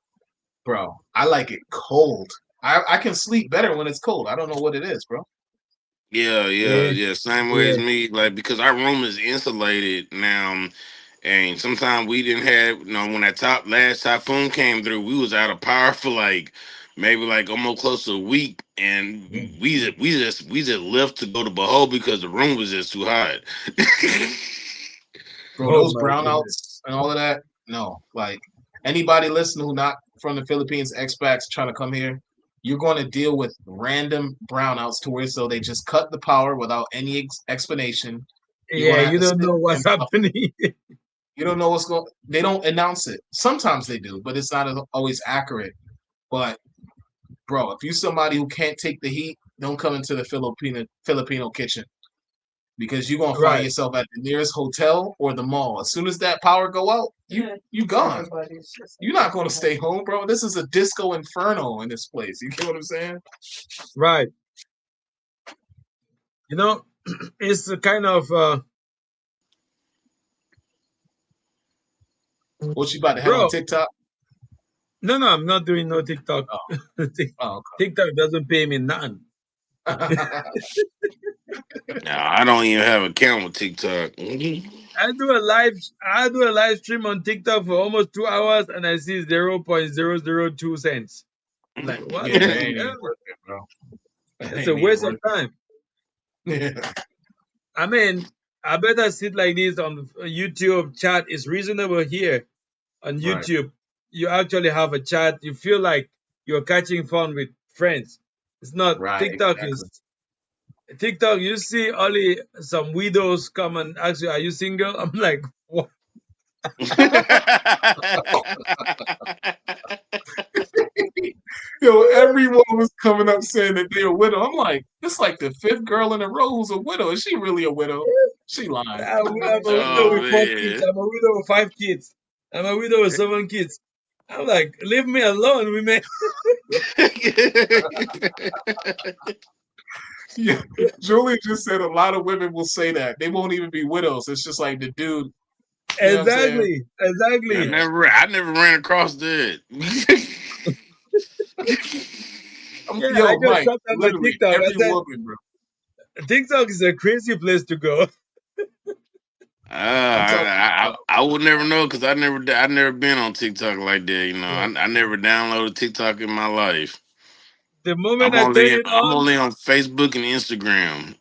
bro, I like it cold. I can sleep better when it's cold. I don't know what it is, bro. Yeah, yeah, Yeah, yeah. Same way yeah. as me, like because our room is insulated now, and sometimes we didn't have, when that last typhoon came through, we was out of power for like maybe like almost close to a week, and we just left to go to Behold because the room was just too hot. Bro, Oh those my goodness. brownouts and all of that. No, like anybody listening who not from the Philippines, expats trying to come here, you're going to deal with random brownouts to where so they just cut the power without any explanation. You're Yeah, going to have you to don't sit know and what's suffer. happening. You don't know what's going. They don't announce it. Sometimes they do, but it's not always accurate. But bro, if you're somebody who can't take the heat, don't come into the Filipino kitchen because you're gonna find Right, yourself at the nearest hotel or the mall. As soon as that power go out, you gone. You're not gonna stay home, bro. This is a disco inferno in this place. You get what I'm saying? right. You know, it's a kind of What you about to head on bro. TikTok? No, I'm not doing no TikTok. Oh, oh TikTok doesn't pay me nothing. okay. Now I don't even have a account with TikTok. I do a live stream on TikTok for almost 2 hours and I see 0.002 cents. Like what Yeah, the it ain't even hell? worth it, bro. It It's a ain't even waste of worth time. it. I mean, I better sit like this on YouTube. Chat is reasonable here on Right, YouTube. You actually have a chat. You feel like you're catching fun with friends. It's not right, TikTok. exactly. Is TikTok? You see only some widows come and ask you, "Are you single?" I'm like, what? Yo, everyone was coming up saying that they're a widow. I'm like, it's like the fifth girl in a row who's a widow. Is she really a widow? She lying. I'm a widow Oh with 4 kids. man. I'm a widow with 5 kids. I'm a widow with 7 kids. I'm like, leave me alone, women. Yeah, Julie just said a lot of women will say that. They won't even be widows. It's just like the dude, you know what I'm saying? Exactly, I exactly. Yeah. never I never ran across that. Yeah, I Yo, just Mike, shut down my literally TikTok. I every said, woman, bro. TikTok is a crazy place to go. I'm telling I would never know because I never been on TikTok like that. Yeah. I never downloaded TikTok in my life. The moment I turn it I'm on, only on Facebook and Instagram.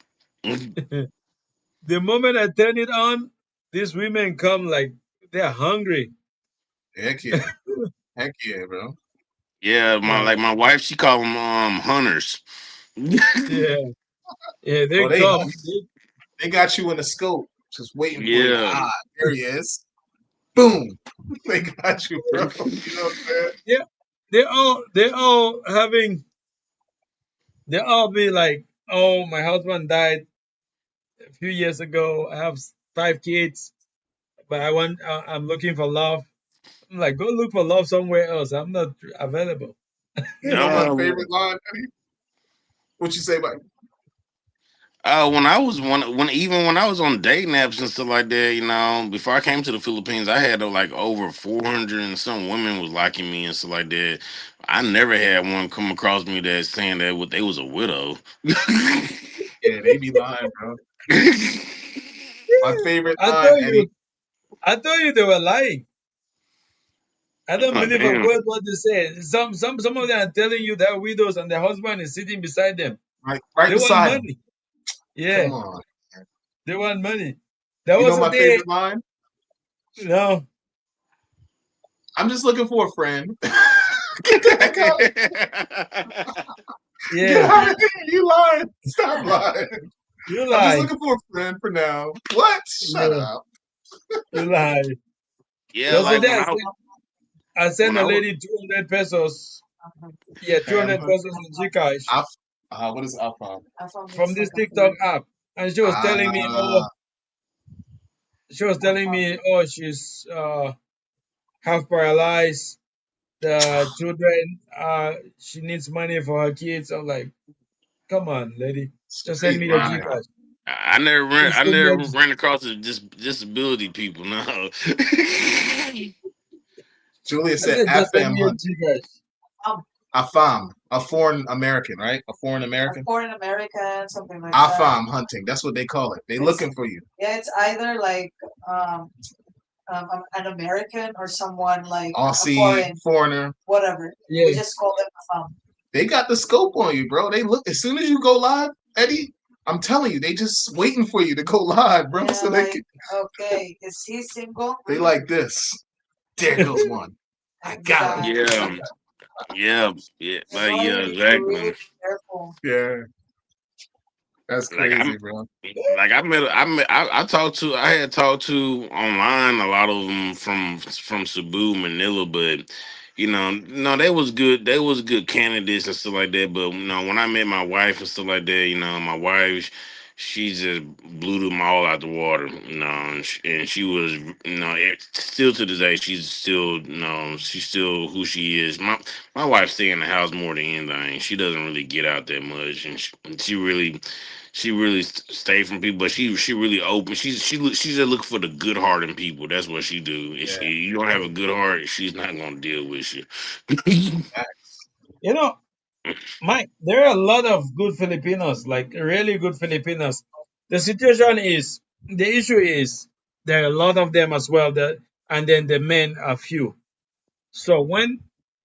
the moment I turn it on, these women come like they're hungry. you. Heck yeah. Heck yeah, bro. Yeah, Uh, my wife, she call them hunters. yeah, yeah, they Oh, they come. hunt. They got you in the scope, just waiting for you. Yeah. Ah, there he is. Boom. They got you, bro. You know what I'm saying? Yeah, they all having. They all be like, "Oh, my husband died a few years ago. I have 5 kids, but I'm looking for love." I'm like, go look for love somewhere else. I'm not available. You know my No, favorite line, Eddie? What you say about when I was when even when I was on dating apps and stuff like that, before I came to the Philippines, I had like over 400 and some women was liking me and stuff like that. I never had one come across me that saying that they was a widow. yeah, they be lying, bro. My favorite I line, told Eddie. you, I told you they were lying. I don't Oh believe a damn! word what they say. Some of them are telling you they're widows and their husband is sitting beside them. Right They want beside him. money. Come Yeah, on. they want money. There You know was a my day, favorite line? no, I'm just looking for a friend. Get the heck out of Get yeah, out of here. You lying. Stop lying. you I'm just lie. looking for a friend for now. What? Shut Yeah, up. you lie. Yeah, There was a like day I sent when a I was lady 200 pesos. Yeah, Ham 200 pesos in Gcash Af- what is Afam? from this TikTok app. And Ah, she was telling me, oh, she's half paralyzed. The children, she needs money for her kids. I'm like, come on, lady, just send straight me your lying. Gcash. I Just send me never your. ran across the disability people. No. Julia I said said, just send FM me your hunt. Gcash. Um, Afam, a foreign American, right? A foreign a American. foreign American, something like that. Afam hunting. That's what they call it. They It's looking for you. yeah, it's either like um, an American or someone like a Aussie, foreign, foreigner. whatever. We Yeah, just call them They got the scope on you, bro. They look as soon as you go live, Eddie. I'm telling you, they just waiting for you to go live, bro. yeah, So they like can. okay, is he single? They like this. There goes one. I got him. Yeah, Exactly. yeah, yeah, That's why yeah, you need to really exactly. be careful. Yeah, that's Like crazy, bro. I had talked to online a lot of them from Cebu, Manila, but no, they was good. They was good candidates and stuff like that. But when I met my wife and stuff like that, my wife, she just blew them all out the water. And she was, still to this day, she's still, she's still who she is. My wife stay in the house more than anything. She doesn't really get out that much, and she really stay from people, but she really open. She's just looking for the good heart in people. That's what she do. If Yeah. you don't have a good heart, she's not gonna deal with you. you know, Mike, there are a lot of good Filipinos, like really good Filipinos. The issue is there are a lot of them as well. And then the men are few. So when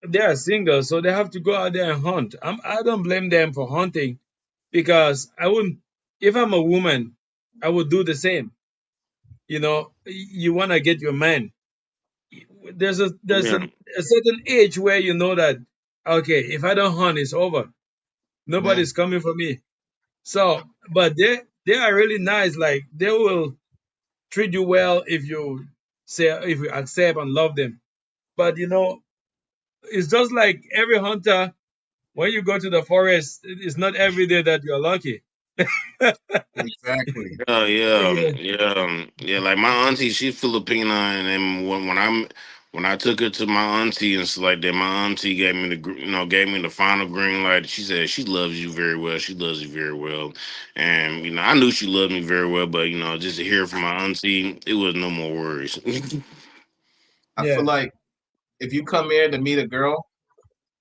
they are single, so they have to go out there and hunt. I don't blame them for hunting because I wouldn't. If I'm a woman, I would do the same. You want to get your man. There's Yeah, a certain age where you know that okay, if I don't hunt, it's over. Yeah. Nobody's coming for me. So, but they are really nice. Like they will treat you well if you accept and love them. But it's just like every hunter. When you go to the forest, it's not every day that you're lucky. Exactly. yeah, Yeah, yeah. Like my auntie, she's Filipina, and then when I took her to my auntie and stuff like that, my auntie gave me the final green light. She said she loves you very well. She loves you very well, and I knew she loved me very well, but just to hear from my auntie, it was no more worries. I feel yeah, like if you come here to meet a girl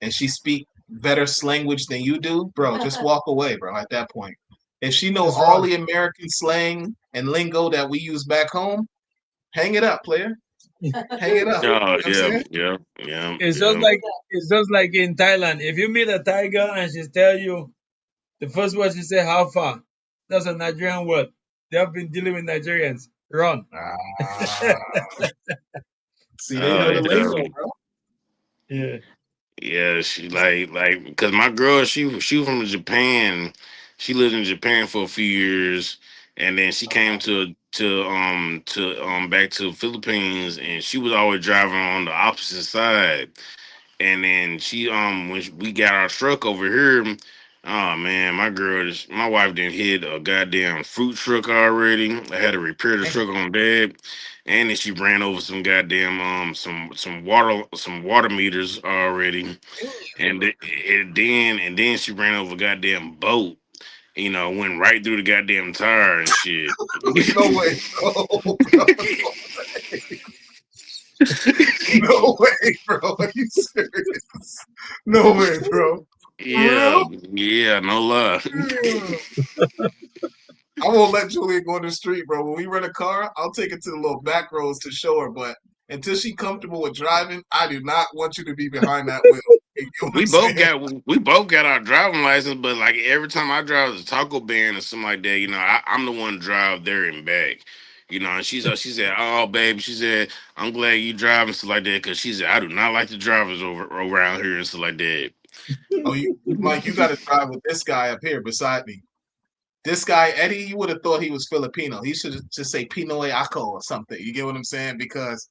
and she speak better language than you do, bro, just fun. walk away, bro. At that point, if she know just all run. the American slang and lingo that we use back home, hang it up, player. Hang it up. Oh You know what I'm yeah, saying? yeah, yeah, It's just yeah. like it's just like in Thailand. If you meet a tiger and she tell you the first word she say, "How far?" That's a Nigerian word. They have been dealing with Nigerians. Run. Ah, see, they Oh know the yeah. lingo, bro. Yeah. Yeah, she like because my girl, she was from Japan. She lived in Japan for a few years, and then she came to back to Philippines, and she was always driving on the opposite side. And then we got our truck over here, Oh man, my wife didn't hit a goddamn fruit truck already. I had to repair the Damn. truck on bed, and then she ran over some goddamn some water meters already, and then she ran over a goddamn boat. Went right through the goddamn tire and shit. No way, bro. Bro, no way, bro. Are you serious? No way, bro. For Yeah, real? yeah, no lie. Yeah. I won't let Julia go on the street, bro. When we rent a car, I'll take her to the little back roads to show her. But until she's comfortable with driving, I do not want you to be behind that wheel. You know what We I'm both saying? got we both got our driving license, but like every time I drive to Taco Band or something like that, I'm the one to drive there and back. And she said, "Oh, baby," she said, "I'm glad you drive and stuff like that," because she said, "I do not like the drivers over around here and stuff like that." Oh, Mike, you got to drive with this guy up here beside me. This guy, Eddie, you would have thought he was Filipino. He should just say Pinoy Ako or something. You get what I'm saying? Because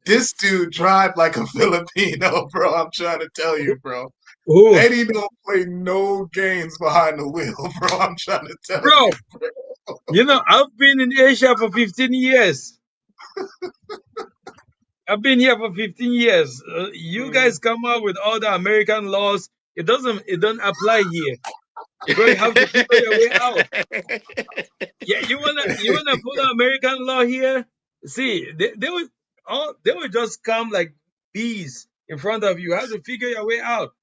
this dude drive like a Filipino, bro. I'm trying to tell you, bro. Who? Eddie don't play no games behind the wheel, bro. I'm trying to tell you, Bro, bro. I've been in Asia for 15 years. I've been here for 15 years. You guys come out with all the American laws. It don't apply here. Bro, you have to figure your way out. Yeah, you wanna follow American law here? See, they will just come like bees in front of you. You have to figure your way out.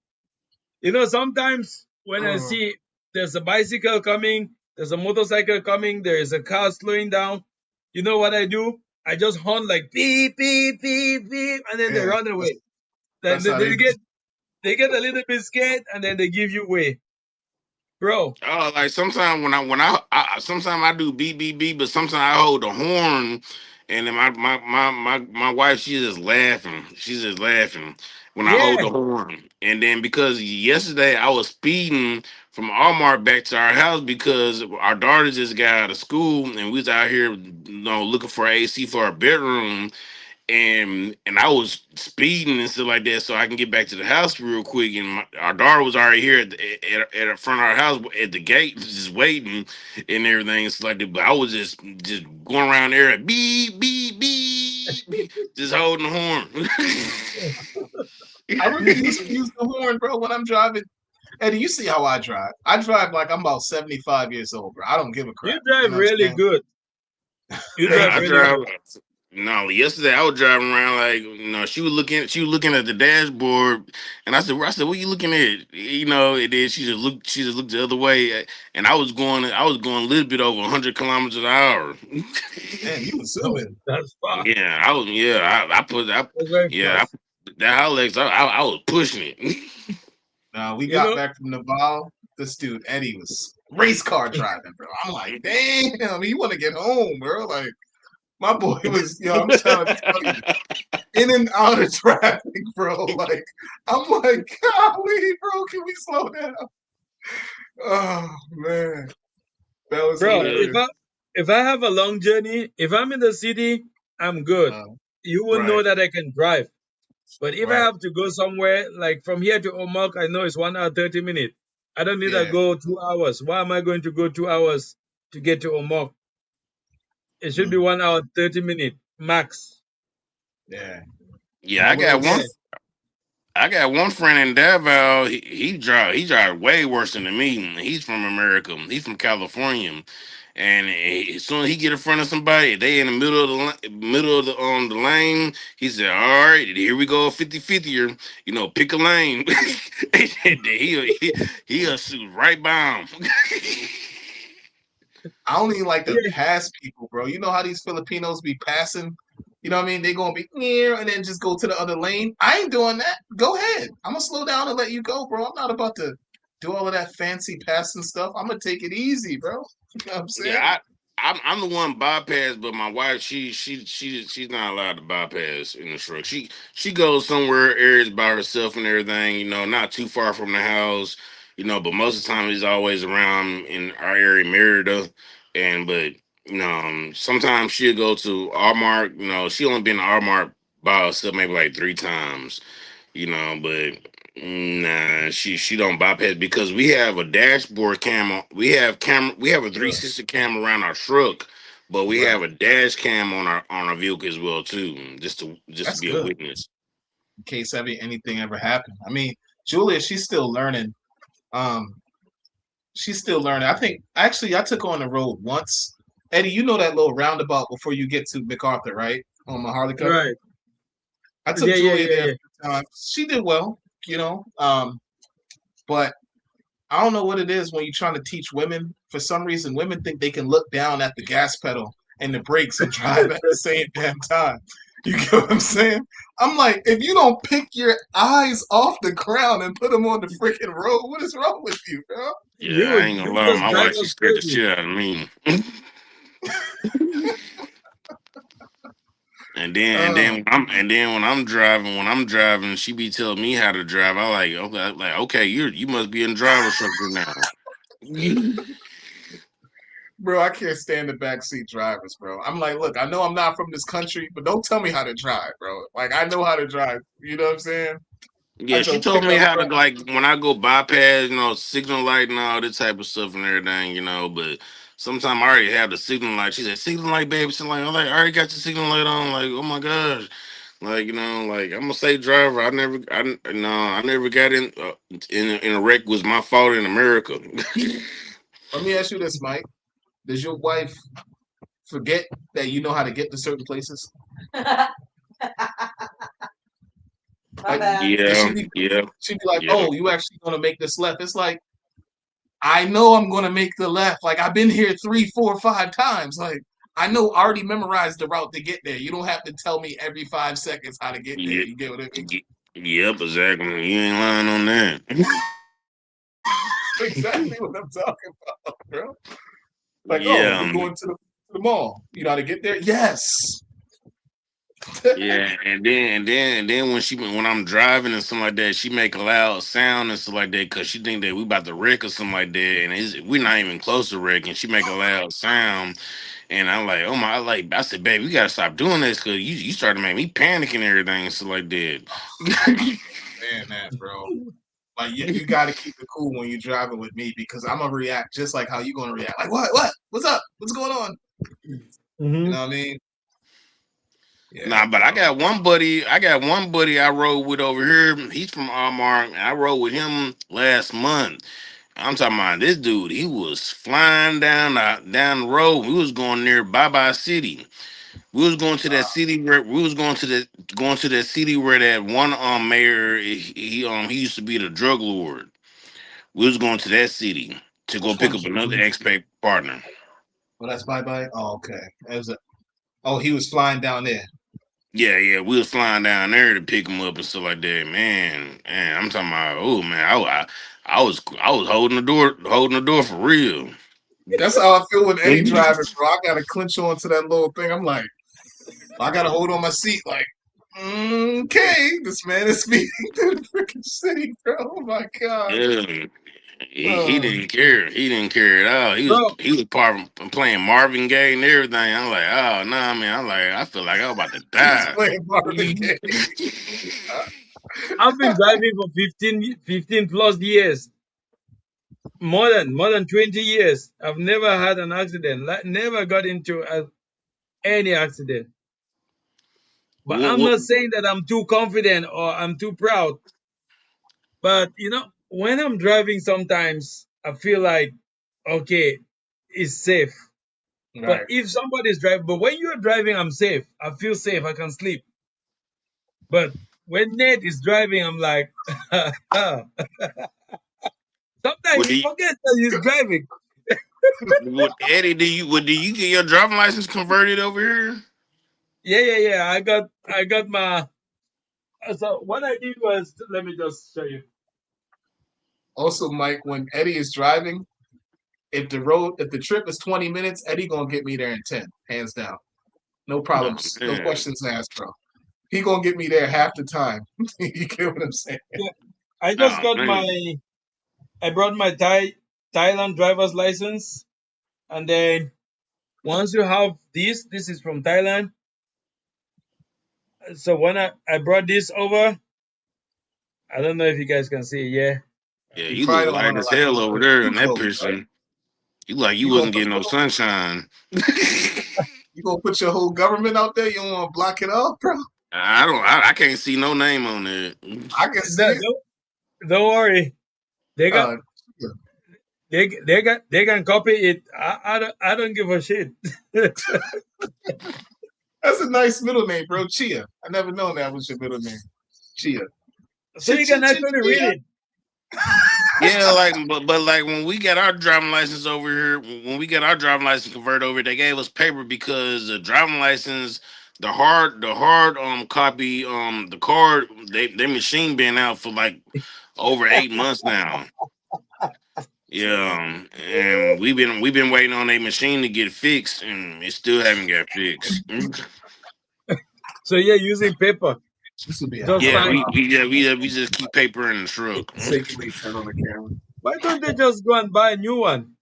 Sometimes when I Uh, see there's a bicycle coming, there's a motorcycle coming, there is a car slowing down, you know what I do? I just horn like beep, beep, beep, beep, and then they yeah, run that's, away. Then that's they, how they they do. get they get a little bit scared and then they give you way. Bro, Oh, like sometimes when I sometimes I do beep beep beep, but sometimes I hold the horn, and then my wife she's just laughing when I hold yeah, the horn, and then because yesterday I was speeding from Walmart back to our house because our daughter just got out of school and we was out here looking for AC for our bedroom, and I was speeding and stuff like that, so I can get back to the house real quick. And our daughter was already here at the front of our house at the gate, just waiting and everything and stuff like that. But I was just going around there, beep beep beep, beep, just holding the horn. I refuse to use the horn, bro, when I'm driving. Eddie, you see how I drive. I drive like I'm about 75 years old, bro. I don't give a you crap. You drive know what really I'm saying? good. You drive I Thank you, really bro. drive. good. No, yesterday I was driving around like she was looking at the dashboard, and I said, "What you looking at?" And then she just looked the other way, and I was going a little bit over 100 kilometers an hour. Man, you Oh, assuming. that's fast. I put That's very yeah, fast. that Hilex, I was pushing it. We You got know, back from Naval. This dude, Eddie, was race car driving, bro. I'm like, damn, you want to get home, bro. Like, my boy was, I'm trying to tell you, in and out of traffic, bro. Like, I'm like, golly, bro, can we slow down? Oh, man. That was bro, Yeah. if hilarious. I have a long journey, if I'm in the city, I'm good. Uh, You will right, know that I can drive. But if I right. have to go somewhere, like from here to Omak, I know it's 1 hour 30 minutes. I don't need to Yeah. go 2 hours. Why am I going to go 2 hours to get to Omak? It should be Mm, 1 hour 30 minutes max. yeah. Yeah, My I got words. Yeah. one friend in Davao. He drive way worse than me. He's from America. He's from California. And as soon as he get in front of somebody, they in the middle of the lane. He said, "All right, here we go, 50-50 or pick a lane." He'll shoot right by him. I don't even like to Yeah. pass people, bro. You know how these Filipinos be passing? You know what I mean? They gonna be near and then just go to the other lane. I ain't doing that. Go ahead. I'm gonna slow down and let you go, bro. I'm not about to do all of that fancy passing stuff. I'm gonna take it easy, bro. You know what I'm saying? Yeah, I'm the one bypass, but my wife she's not allowed to bypass in the truck. She goes somewhere areas by herself and everything. Not too far from the house. But most of the time he's always around in our area, Merida, and but sometimes she'll go to Armark. She only been to Armark by herself maybe like 3 times. But Nah, she don't bypass because we have a dashboard cam. We have a Sure. 360 cam around our truck, but we have Right. a dash cam on our vehicle as well too, just to That's be a good. witness. In case anything ever happened. I mean, Julia, she's still learning. Um, she's still learning. I think actually I took her on the road once. Eddie, you know that little roundabout before you get to MacArthur, right? On my Harley Cup. Right. I took Yeah, yeah, Julia yeah, there a yeah. few times. She did well, you know. But I don't know what it is when you're trying to teach women. For some reason, women think they can look down at the gas pedal and the brakes and drive at the same damn time. You get what I'm saying? I'm like, if you don't pick your eyes off the ground and put them on the freaking road, what is wrong with you, bro? Yeah, I ain't gonna You lie, just my drive wife she us scared the crazy. shit out of me. Oh, And then when I'm driving, she be telling me how to drive. I like okay, you must be in driver's instructor now. bro, I can't stand the backseat drivers, bro. I'm like, look, I know I'm not from this country, but don't tell me how to drive, bro. Like, I know how to drive. You know what I'm saying? I Yeah, she go told pick me up how to truck. like when I go bypass, signal light and all this type of stuff and everything, but sometimes I already have the signal light. She said, signal light, baby. So I'm like, I already got the signal light on. Like, oh my gosh. Like, like I'm a safe driver. I never got in a wreck was my fault in America. Let me ask you this, Mike. Does your wife forget that you know how to get to certain places? My Like, bad. and Yeah, yeah, she'd be like, yeah, "Oh, you actually gonna make this left?" It's like, I know I'm gonna make the left. Like, I've been here 3, 4, 5 times. Like, I know, I already memorized the route to get there. You don't have to tell me every 5 seconds how to get there. yeah, You get what I mean? yep, exactly. You ain't lying on that. Exactly what I'm talking about, bro. Like, oh, Yeah, we going to the mall. You know how to get there? Yes. yeah, and then when I'm driving and something like that, she make a loud sound and stuff like that because she think that we about to wreck or something like that, and we're not even close to wrecking. She make a loud sound, and I'm like, oh my, I said, babe, we gotta stop doing this because you started to make me panic and everything and stuff like that. Saying that, bro. Like, you got to keep it cool when you're driving with me because I'm gonna react just like how you gonna react. Like, what? What? What's up? What's going on? You Mm-hmm. know what I mean? Yeah, Nah, but bro. I got one buddy I rode with over here. He's from Almar. And I rode with him last month. I'm talking about this dude. He was flying down the road. We was going near Bye Bye City. We was going to that city where we was going to that city where that one mayor he used to be the drug lord. We was going to that city to go Which pick one? up another expat partner. Oh, that's bye bye. Oh, okay. Oh, he was flying down there. Yeah, yeah, we was flying down there to pick him up and stuff like that. Man, I'm talking about. Oh man, I was holding the door for real. That's how I feel with Eddie driving, bro. I gotta clinch onto that little thing. I'm like, I gotta hold on my seat. Like, okay, this man is speeding through the freaking city, bro. Oh my god. Yeah, he Oh, didn't care. He didn't care at all. Bro, He was playing Marvin Gaye and everything. I'm like, oh no, man. I feel like I'm about to he's die. playing Marvin Gaye. I've been driving for 15 plus years. More than 20 years. I've never had an accident. Like, never got into any accident. But What, I'm what, not saying that I'm too confident or I'm too proud. But when I'm driving, sometimes I feel like, okay, it's safe. But Right. if somebody's driving, but when you're driving, I'm safe. I feel safe. I can sleep. But when Nate is driving, I'm like, sometimes what he do you, forgets that he's driving. what Eddie? Do you get your driving license converted over here? Yeah, yeah, yeah. I got my. So what I did was, let me just show you. Also, Mike, when Eddie is driving, if the trip is 20 minutes, Eddie gonna get me there in 10, hands down. No No problems, no man. questions asked, bro. He gonna get me there half the time. You get what I'm saying? Yeah, I just No got man. I brought my Thailand driver's license, and then once you have this is from Thailand. So when I brought this over, I don't know if you guys can see. Yeah. Yeah, You you probably look don't light want to as like hell over there too in that close, right? picture. You like you You gonna wasn't put getting no sunshine. you gonna put your whole government out there? You don't want to block it off, bro? I don't. I can't see no name on there. I can see No, it. don't worry. They got Uh, they can copy it. I don't give a shit. that's a nice middle name, bro. Chia. I never known that was your middle name. Chia. So you can actually read Chia. it. Yeah, like but like when we got our driving license over here, when we got our driving license converted over, they gave us paper because the driving license, the hard copy the card they machine been out for like over 8 months now. Yeah, and we've been waiting on a machine to get fixed, and it still haven't got fixed. So you're using paper. This would be a Just hell of Yeah, a fine. we just keep paper in the truck. safely turn on the camera. Why don't they just go and buy a new one?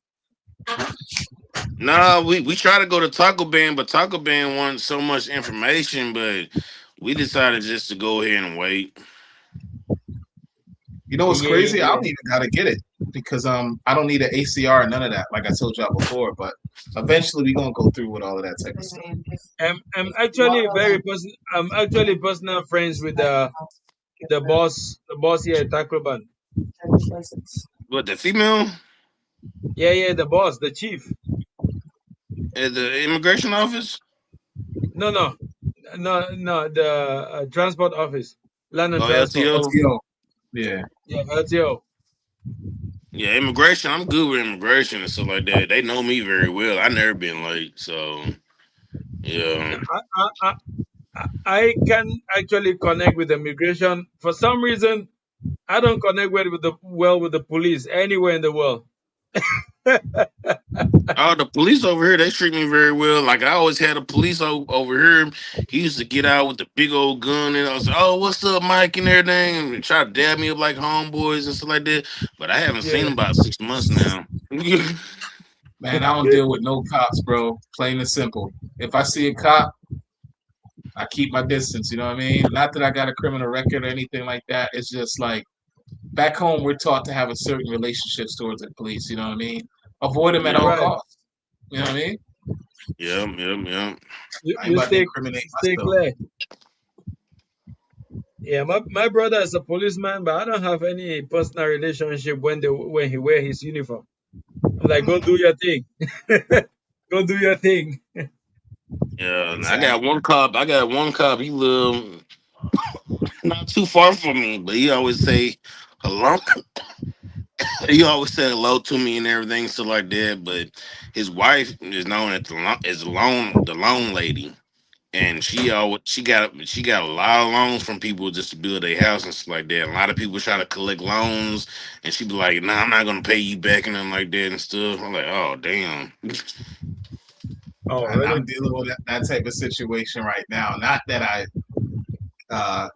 No, we try to go to Taco Bell, but Taco Bell wants so much information, but we decided just to go ahead and wait. You know what's Yeah, yeah, crazy? I yeah. don't even gotta get it because I don't need an ACR and none of that, like I told y'all before. But eventually we gonna go through with all of that type of stuff. I'm actually personal friends with the boss here at Tacloban. But the female Yeah, yeah, the boss, the chief. at the immigration office, No, no, no. The transport office, land and or transport. LTO, LTO. Yeah. Yeah, LTO. yeah, immigration. I'm good with immigration and stuff like that. They know me very well. I never been late, so yeah. I, I, I, I can actually connect with immigration. For some reason, I don't connect well with the police anywhere in the world. Oh, the police over here, they treat me very well. Like I always had a police over here. He used to get out with the big old gun, and I was like, "Oh, what's up, Mike?" and everything, and try to dab me up like homeboys and stuff like that. But I haven't seen Yeah. him about 6 months now. Man, I don't deal with no cops, bro. Plain and simple. If I see a cop, I keep my distance. You know what I mean? Not that I got a criminal record or anything like that. It's just like back home, we're taught to have a certain relationships towards the police. You know what I mean? Avoid them at Yep, all Right. costs. You know what I mean? yep. I ain't You about to incriminate stay myself. clear. Yeah, my brother is a policeman, but I don't have any personal relationship when he wear his uniform. I'm like, go do your thing. Go do your thing. Yeah, and I got Exactly. one cop. I got one cop. He live not too far from me, but he always say hello. He always said hello to me and everything, stuff like that. But his wife is known as the loan lady, and she got a lot of loans from people just to build a house and stuff like that. A lot of people try to collect loans, and she be like, "Nah, I'm not gonna pay you back," and nothing like that and stuff. I'm like, "Oh, damn." Oh, And I'm really? dealing with that type of situation right now. Not that I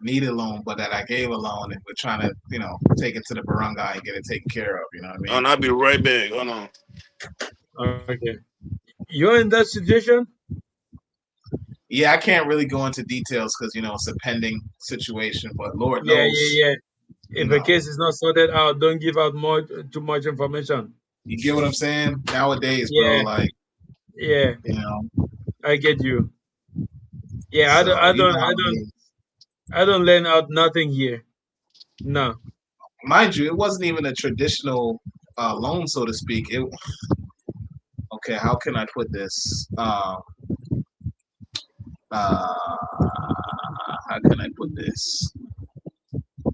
need a loan, but that I gave a loan and we're trying to, take it to the barangay and get it taken care of. You know what I Oh, mean? and I'll be right back. Hold on. Okay. You're in that situation? Yeah, I can't really go into details because it's a pending situation. But Lord Yeah, knows, yeah, yeah. you If a know, case is not sorted out, don't give out too much information. you get what I'm saying? Nowadays, bro, Yeah, like yeah. you know. I get you. Yeah, So you know how it is. I don't lend out nothing here. No. Mind you, it wasn't even a traditional loan, so to speak. Okay, how can I put this? How can I put this?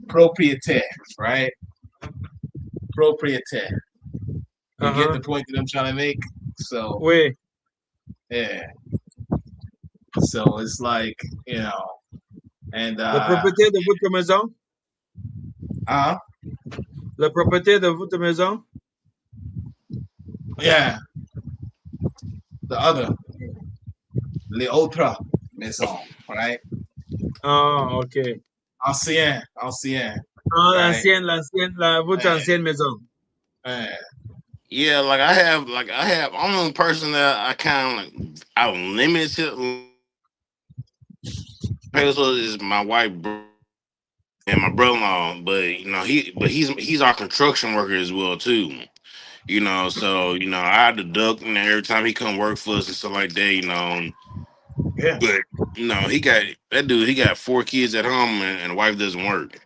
Proprietaire, right? Proprietaire. You get the Uh-huh. point that I'm trying to make? So, Oui. yeah. So it's like, and Le propriétaire de votre maison? uh Le propriétaire de votre maison? yeah, the other, les autres maison, right? Ah, ok. Ancien, Ah, right? votre Yeah, ancienne maison. yeah. Yeah, like I have only person that I kind of I limited pesos is my wife. and my brother-in-law, but he's our construction worker as well too. So I had to duck and every time he come work for us and stuff like that. Yeah. But he got that dude. He got 4 kids at home, and the wife doesn't work.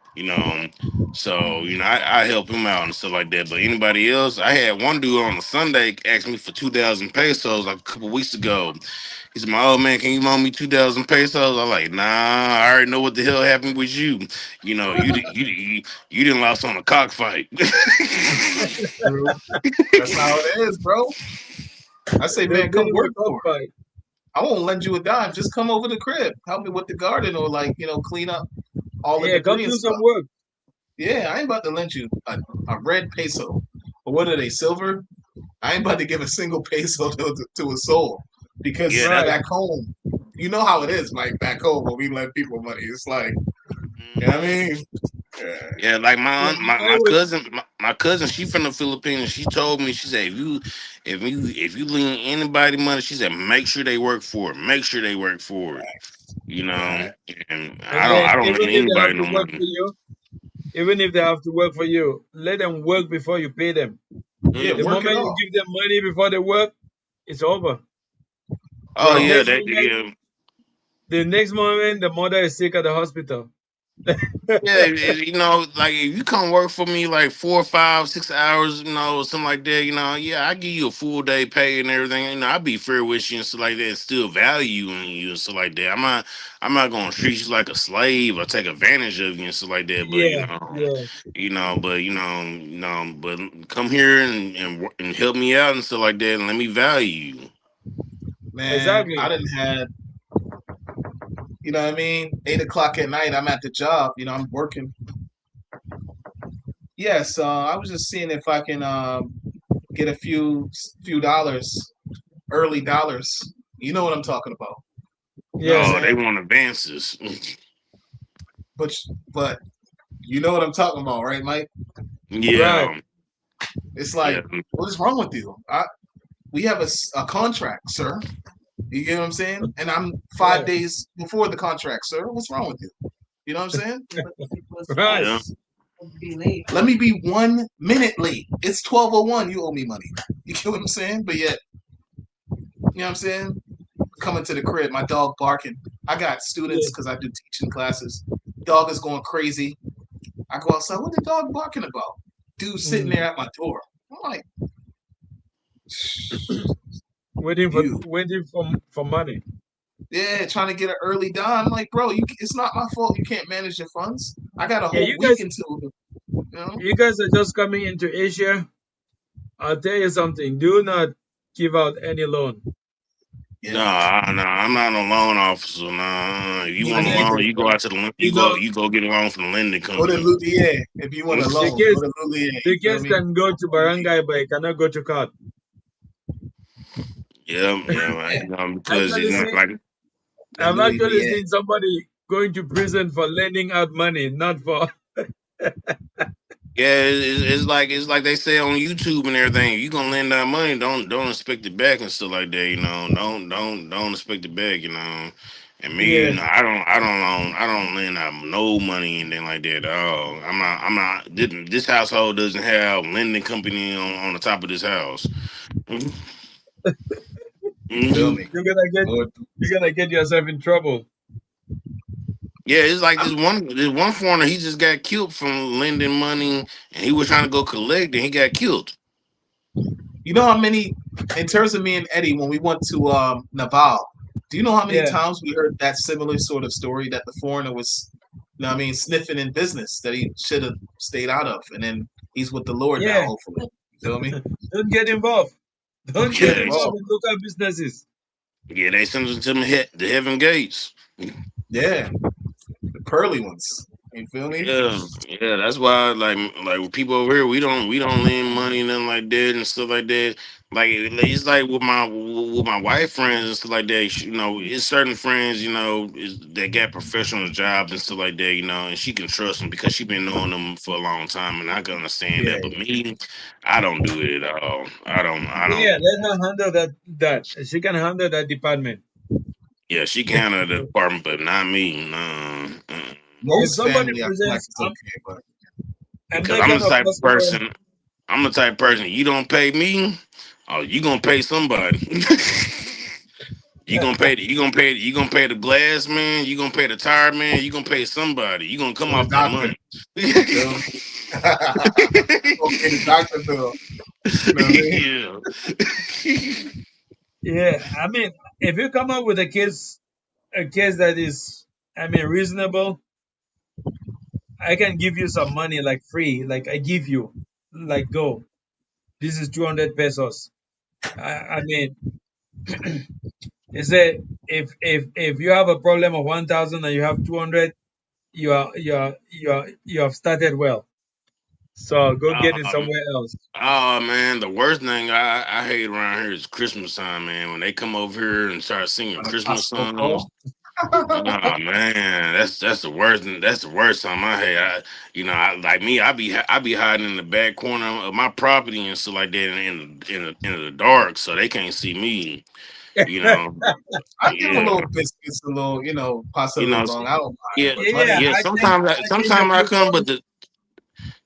So I help him out and stuff like that. But anybody else, I had one dude on a Sunday ask me for 2,000 pesos like a couple weeks ago. He said, "My old man, can you loan me 2,000 pesos?" I'm like, "Nah, I already know what the hell happened with you. You didn't lost on a cockfight." True. That's how it is, bro. I say, They've man, been come in work the for it. cockfight. I won't lend you a dime. Just come over the crib. Help me with the garden or clean up all the Yeah, come debris and do some stuff. work. Yeah, I ain't about to lend you a red peso. Or what are they, silver? I ain't about to give a single peso to a soul. Yeah, Because that. Right. back home, you know how it is, Mike, back home when we lend people money. It's like, you know what I Mhm. mean? Yeah. Yeah, like my Yeah, aunt, my cousin, my cousin, she from the Philippines. She told me, she said, if you lend anybody money, she said, make sure they work for it. Make sure they work for it. You know, Right. and and I then don't even lend if they have anybody to no work money. for you, even if they have to work for you, let them work before you pay them. Yeah, The Mhm. work it moment you off. give them money before they work, it's over. Oh The Bro, yeah, next that moment, yeah. the mother is sick at the hospital. Yeah, like if you come work for me like 4, 5, 6 hours, or something like that, yeah, I give you a full day pay and everything. I be fair with you and stuff like that, and still valuing you and stuff like that. I'm not gonna treat you like a slave or take advantage of you and stuff like that. But Yeah, yeah, but come here and help me out and stuff like that, and let me value you. man, I exactly. didn't had, you know what I mean? 8 o'clock at night, I'm at the job, I'm working. Yes, I was just seeing if I can get a few dollars, early dollars. You know what I'm talking about. You know what I'm Yes, No, they saying? want advances. But but you know what I'm talking about, right, Mike? right. Yeah, It's yeah, like, what is wrong with you? We have a contract, sir. You get what I'm saying? And I'm five Yeah, days before the contract, sir. What's wrong with you? You know what I'm saying? But if it was right. yeah. us, it would be late. Let me be 1 minute late. It's 12:01. You owe me money. You get what I'm saying? But yet, you know what I'm saying? Coming to the crib, my dog barking. I got students Yeah. because I do teaching classes. Dog is going crazy. I go outside. What the dog barking about? Dude sitting Mm. there at my door. I'm like, you. Waiting for money. Yeah, trying to get an early dime. I'm like, bro, it's not my fault. You can't manage your funds. I got a Yeah, whole week until, you know. you guys are just coming into Asia. I'll tell you something. Do not give out any loan. No, Yeah. no, I'm not a loan officer. No, if you Me want a Unless loan, neither, you go bro. out to the you know you go get a loan from the lending Go to company. Loulier if you want a the loan. Go kids to Loulier. You the feel kids me? can go to barangay but they cannot go to court. Yeah, yeah, right. Yeah, I Because actually it's not see like the I've Louis actually VA. seen somebody going to prison for lending out money, not for yeah, it's like they say on YouTube and everything. If you gonna lend out money, don't expect it back and stuff like that. Don't expect it back. And me, yeah. I don't lend out no money and anything like that at all. I'm not. This household doesn't have lending company on the top of this house. You feel Mhm. me? You're gonna get Lord, you're gonna get yourself in trouble. Yeah, it's like I'm, this one foreigner. He just got killed from lending money, and he was trying to go collect, and he got killed. you know how many, in terms of me and Eddie, when we went to Naval, do you know how many Yeah, times we heard that similar sort of story that the foreigner was, you know what I mean, sniffing in business that he should have stayed out of, and then he's with the Lord now, yeah. hopefully. You feel me? Don't get involved. Don't Don't get get Yeah, involved involved. in local businesses. yeah, they sent him to the heaven gates. Yeah, the pearly ones. You feel me? Yeah, yeah, that's why like with people over here, we don't lend money and nothing like that and stuff like that. Like it's like with my wife friends and stuff like that. It's certain friends, that got professional jobs and stuff like that. And she can trust them because she been knowing them for a long time, and I can understand Yeah, that. But me, I don't do it at all. I don't. I Yeah, don't. let her handle that. She can handle that department. Yeah, she can handle the department, but not me. No. if most somebody family, I feel like presents, it's okay, but I'm Because not I'm the gonna type of customer. person. I'm the type of person. You don't pay me, oh, you gonna pay somebody. You gonna pay the glass man. You gonna pay the tire man. You gonna pay somebody. You gonna come or the off that doctor, money. you feel me? Okay, the doctor bill. You know what I mean? Yeah. Yeah, I mean, if you come up with a case that is, I mean, reasonable, I can give you some money like free. Like I give you, like go. This is 200 pesos. I mean, they say if you have a problem of 1,000 and you have 200, you have started well. So go get it Um, somewhere else. oh man, the worst thing I hate around here is Christmas time, man. When they come over here and start singing On a Christmas Costco songs. call. Oh man, that's the worst. That's the worst time I hate. I like me. I be hiding in the back corner of my property and stuff like that in the dark, so they can't see me. You know, I give them a yeah, little biscuits, a little, pass a you little know, bong. I don't mind, yeah, but Yeah, money, yeah. I think the Sometimes I come, people. but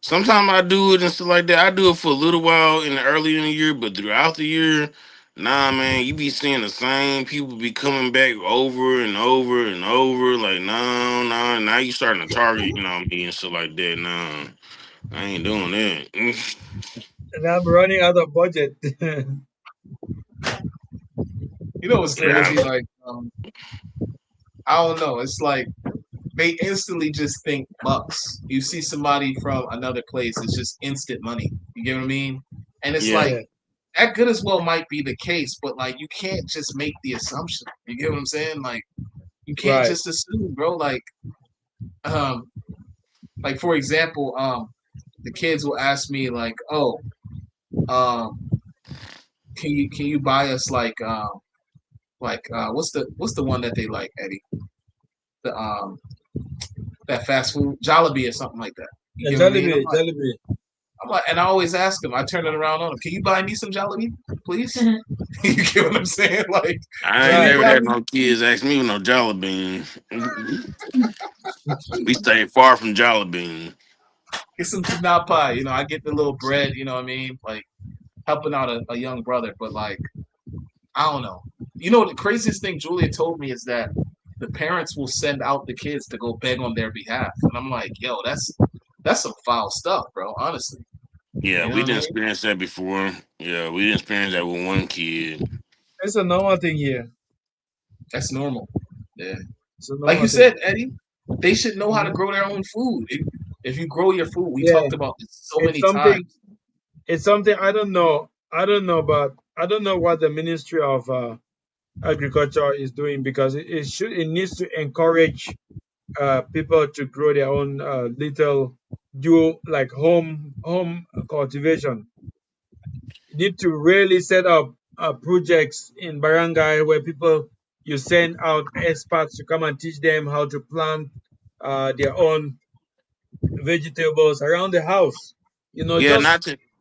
sometimes I do it and stuff like that. I do it for a little while in the early in the year, but throughout the year, nah, man, you be seeing the same people be coming back over and over and over. Like, no, no, now you starting to target, me and stuff like that. No, I ain't doing that. And I'm running out of budget. what's Yeah, crazy? Like, I don't know. It's like they instantly just think bucks. You see somebody from another place, it's just instant money. You get what I mean? And it's yeah, like Yeah, that good as well might be the case, but like you can't just make the assumption. You get what I'm saying? Like you can't right. just assume, bro. Um, like for example, the kids will ask me like, "Oh, um, can you buy us what's the one that they like, Eddie? The that fast food Jollibee or something like that. You Yeah, get what I mean? Jollibee, Jollibee. I'm like, and I always ask them. I turn it around on them. Can you buy me some Jollibee, please? You get what I'm saying? Like, I ain't can you Right. never buy had me no kids ask me no Jolly Bean. We stay far from Jolly Bean. get some pie? I get the little bread. You know what I mean? Like helping out a young brother, but like I don't know. The craziest thing Julia told me is that the parents will send out the kids to go beg on their behalf, and I'm like, yo, that's some foul stuff, bro. Honestly, Yeah, you know we what I didn't mean? experience that before. Yeah, we didn't experience that with one kid. It's a normal thing here. That's normal. Yeah. It's a Like you normal thing. said, Eddie, they should know how to Mhm. grow their own food. If you grow your food, we Yeah, talked about this so it's many times. something. It's something I don't know. I don't know, but I don't know what the Ministry of Agriculture is doing because it needs to encourage people to grow their own little do like home cultivation. You need to really set up projects in barangay where people you send out experts to come and teach them how to plant their own vegetables around the house. Yeah, Just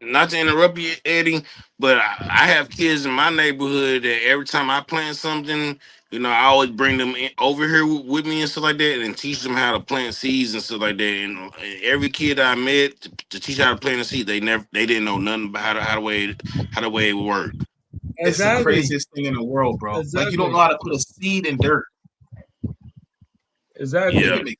not to interrupt you, Eddie, but I have kids in my neighborhood that every time I plant something, I always bring them over here with me and stuff like that, and teach them how to plant seeds and stuff like that. And every kid I met to teach how to plant a seed, they didn't know nothing about how the way it worked. It's the exactly, craziest thing in the world, bro. Like you don't know exactly, how to put a seed in dirt. Make exactly. Yeah, it make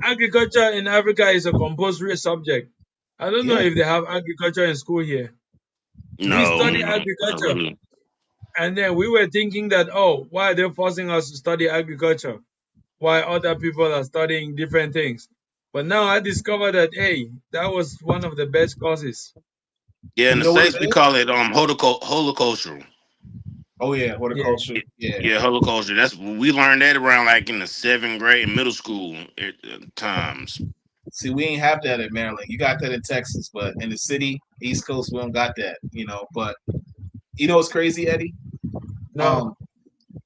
Agriculture in Africa is a compulsory subject. I don't know yeah. if they have agriculture in school here. We no, study not agriculture, really. and then we were thinking that, oh, why are they forcing us to study agriculture? Why other people are studying different things? But now I discovered that, hey, that was one of the best courses. Yeah, in You the know what states it we is? call it horticultural. Oh yeah, Yeah. horticulture. Yeah. Yeah, horticulture. That's we learned that around like in the seventh grade, middle school times. See, we ain't have that in Maryland. You got that in Texas, but in the city, East Coast, we don't got that. But what's crazy, Eddie? No. Um,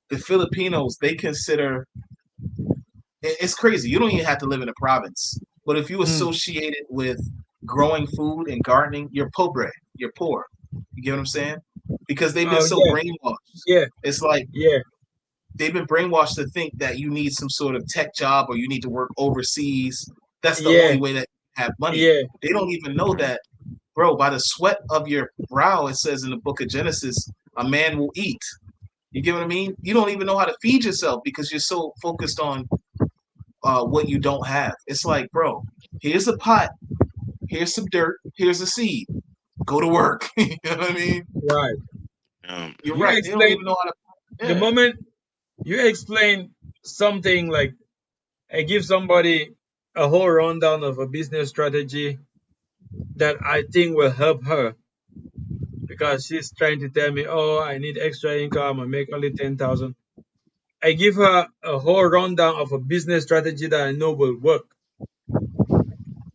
the Filipinos they consider it's crazy. You don't even have to live in a province, but if you Mm. associate it with growing food and gardening, you're pobre. You're poor. You get what I'm saying? Because they've been Oh so yeah, brainwashed. yeah, It's like yeah. they've been brainwashed to think that you need some sort of tech job or you need to work overseas. That's the Yeah, only way that you have money. yeah, They don't even know that, bro, by the sweat of your brow, it says in the book of Genesis, a man will eat. You get what I mean? You don't even know how to feed yourself because you're so focused on what you don't have. It's like, bro, here's a pot, here's some dirt, here's a seed. Go to work. You know what I mean? right. You're You right. They don't explain even know how to. the Yeah, moment you explain something like I give somebody a whole rundown of a business strategy that I think will help her because she's trying to tell me, oh, I need extra income. I make only 10,000. I give her a whole rundown of a business strategy that I know will work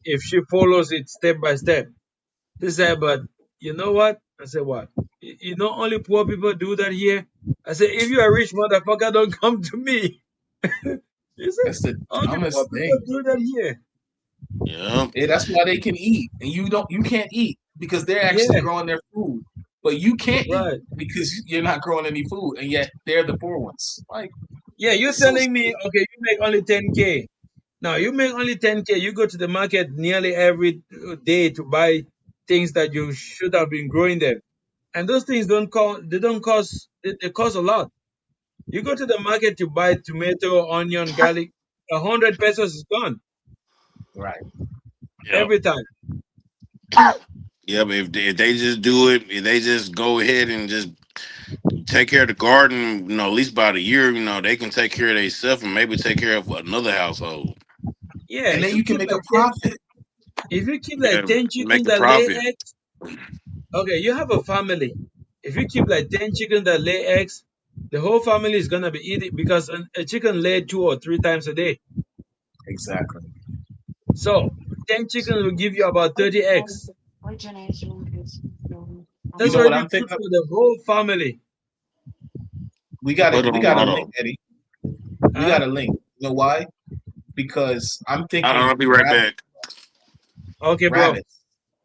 if she follows it step by step. She said, but you know what? I said, what? You know, only poor people do that here. I said, if you're a rich motherfucker, don't come to me. You said, that's the only poor dumbest people thing. do that here. Yeah. Yeah, that's why they can eat, and you don't. You can't eat because they're actually Yeah, growing their food, but you can't eat right. because you're not growing any food, and yet they're the poor ones. Like Yeah, you're it's so telling me, stupid. okay, you make only 10K. Now, you make only 10K. You go to the market nearly every day to buy things that you should have been growing them. And those things don't cost, they don't cost, they cost a lot. You go to the market to buy tomato, onion, garlic, 100 pesos is gone Right. Yeah. every time. Yeah, but if they just do it, if they just go ahead and just take care of the garden, at least about a year, they can take care of themselves and maybe take care of another household. Yeah, And then you you can keep make a like 10, profit. if you keep like Yeah, 10 make chickens a that lay profit. eggs, okay, you have a family. If you keep like 10 chickens that lay eggs, the whole family is gonna be eating because a chicken lay 2 or 3 times a day. Exactly. So 10 chickens will give you about 30 eggs. You That's know what already I'm food thinking of? for the whole family. We got it. Put We on got a auto. link, Eddie. We Huh? got a link. You know why? Because I'm thinking I'll be right back. Okay, bro. rabbits.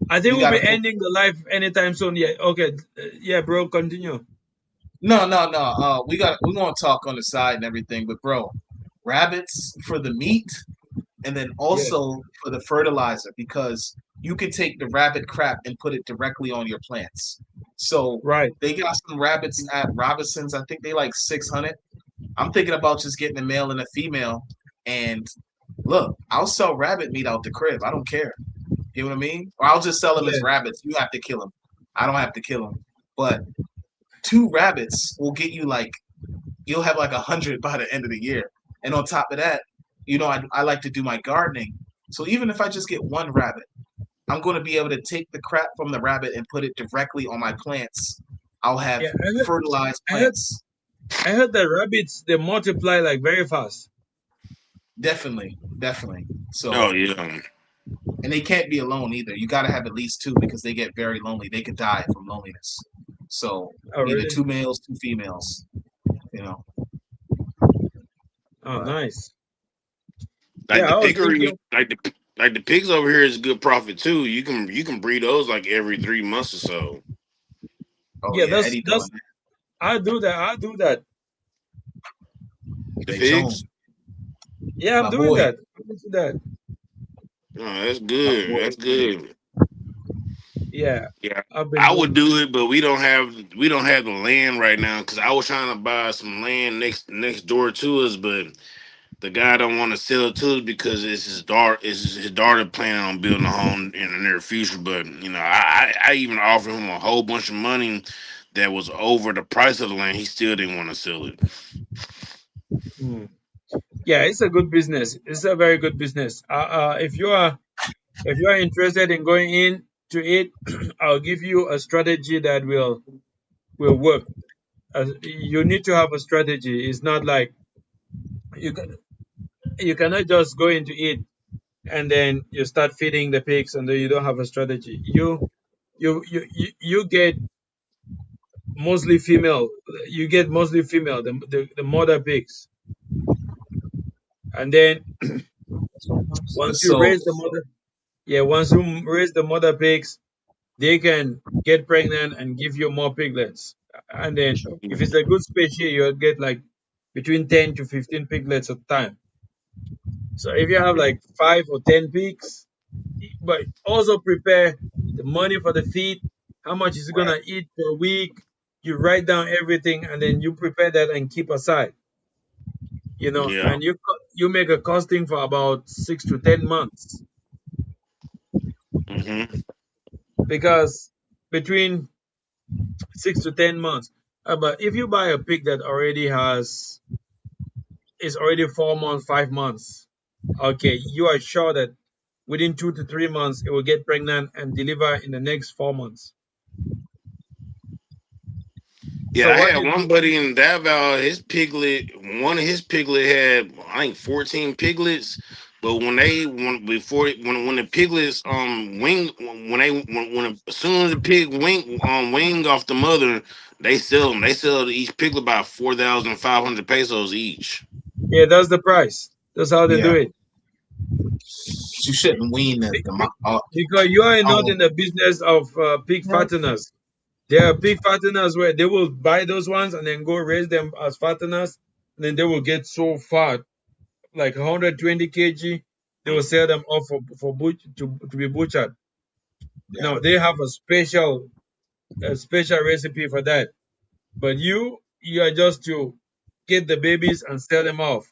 I think We we'll got to be put. ending the live anytime soon. Yeah. Okay. Yeah, bro. Continue. No. We're gonna talk on the side and everything, but bro, rabbits for the meat and then Yeah. also for the fertilizer because you can take the rabbit crap and put it directly on your plants. So Right. they got some rabbits at Robinsons. I think they like 600. I'm thinking about just getting a male and a female. And look, I'll sell rabbit meat out the crib. I don't care. You know what I mean? Or I'll just sell them as Yeah. rabbits. You have to kill them. I don't have to kill them. But two rabbits will get you like you'll have like 100 by the end of the year. And on top of that, I like to do my gardening. So even if I just get one rabbit, I'm going to be able to take the crap from the rabbit and put it directly on my plants. I'll have Yeah. fertilized I heard. plants. I heard that rabbits they multiply like very fast. Definitely. Oh So, yeah. and they can't be alone either. You got to have at least two because they get very lonely. They could die from loneliness. So, Oh, either really? two males, two females, you know. Oh, But nice. Like Yeah, the I was piggery, thinking. like the pigs over here is good profit too. You can breed those like every 3 months or so. oh Yeah, yeah, that's Eddie doing that's. I do that. I do that. that. The They Jones, pigs. Yeah, I'm my doing boy, that. I'm doing that. Oh, that's my good. boy. That's good. Yeah, Yeah, I've been I would doing. do it, but we don't have the land right now because I was trying to buy some land next door to us, but the guy don't want to sell it to us because it's his daughter planning on building a home in the near future. But I even offered him a whole bunch of money that was over the price of the land. He still didn't want to sell it. Hmm. Yeah, it's a good business. It's a very good business. If you are interested in going in to it, I'll give you a strategy that will work. You need to have a strategy. It's not like you can, you cannot just go into it and then you start feeding the pigs and then you don't have a strategy. You get mostly female. You get mostly female, the mother pigs, and then once you So raise the mother, yeah, once you raise the mother pigs, they can get pregnant and give you more piglets. And then if it's a good species, you'll get like between 10 to 15 piglets at a time. So if you have like 5 or 10 pigs, but also prepare the money for the feed, how much is it Right. gonna eat per week. You write down everything and then you prepare that and keep aside. Yeah. And you make a costing for about 6 to 10 months, Hmm. because between 6 to 10 months. But if you buy a pig that already is already 4 months, 5 months, okay, you are sure that within 2 to 3 months it will get pregnant and deliver in the next 4 months. Yeah, So I what had you one do? buddy in Davao. His piglet, one of his piglet had I think 14 piglets. But when the piglets wing when they when as soon as the pig wing off the mother, they sell them. They sell each piglet by 4,500 pesos each. Yeah, that's the price. That's how they do Yeah. it. You shouldn't wean Be- the be- Because you are not in um, the business of pig Milk. fatteners. There are pig fatteners where they will buy those ones and then go raise them as fatteners, and then they will get so fat, like 120 kg. They will sell them off to be butchered. yeah. Now they have a special recipe for that. But you are just to get the babies and sell them off.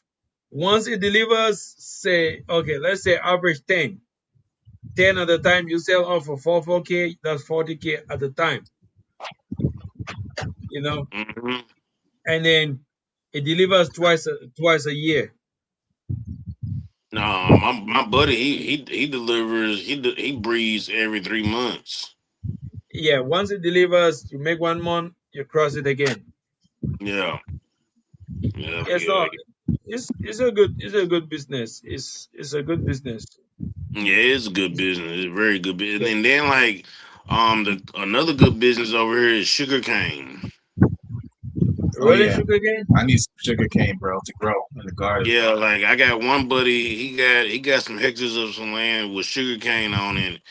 Once it delivers, say, okay, let's say average 10. 10 at a time you sell off for 4K, that's 40K at a time, you know, Hmm. and then it delivers twice a year. No, my buddy he delivers he breeds every 3 months. Yeah, once it delivers, you make 1 month, you cross it again. Yeah, yeah, Yeah, yeah. so it's a good business. It's a good business. Yeah, it's a good business. It's a very good business. Yeah. And then like the another good business over here is sugar cane. Oh Rolling yeah. sugar cane? I need some sugar cane, bro, to grow in the garden. Yeah, like I got one buddy, he got some hectares of some land with sugar cane on it.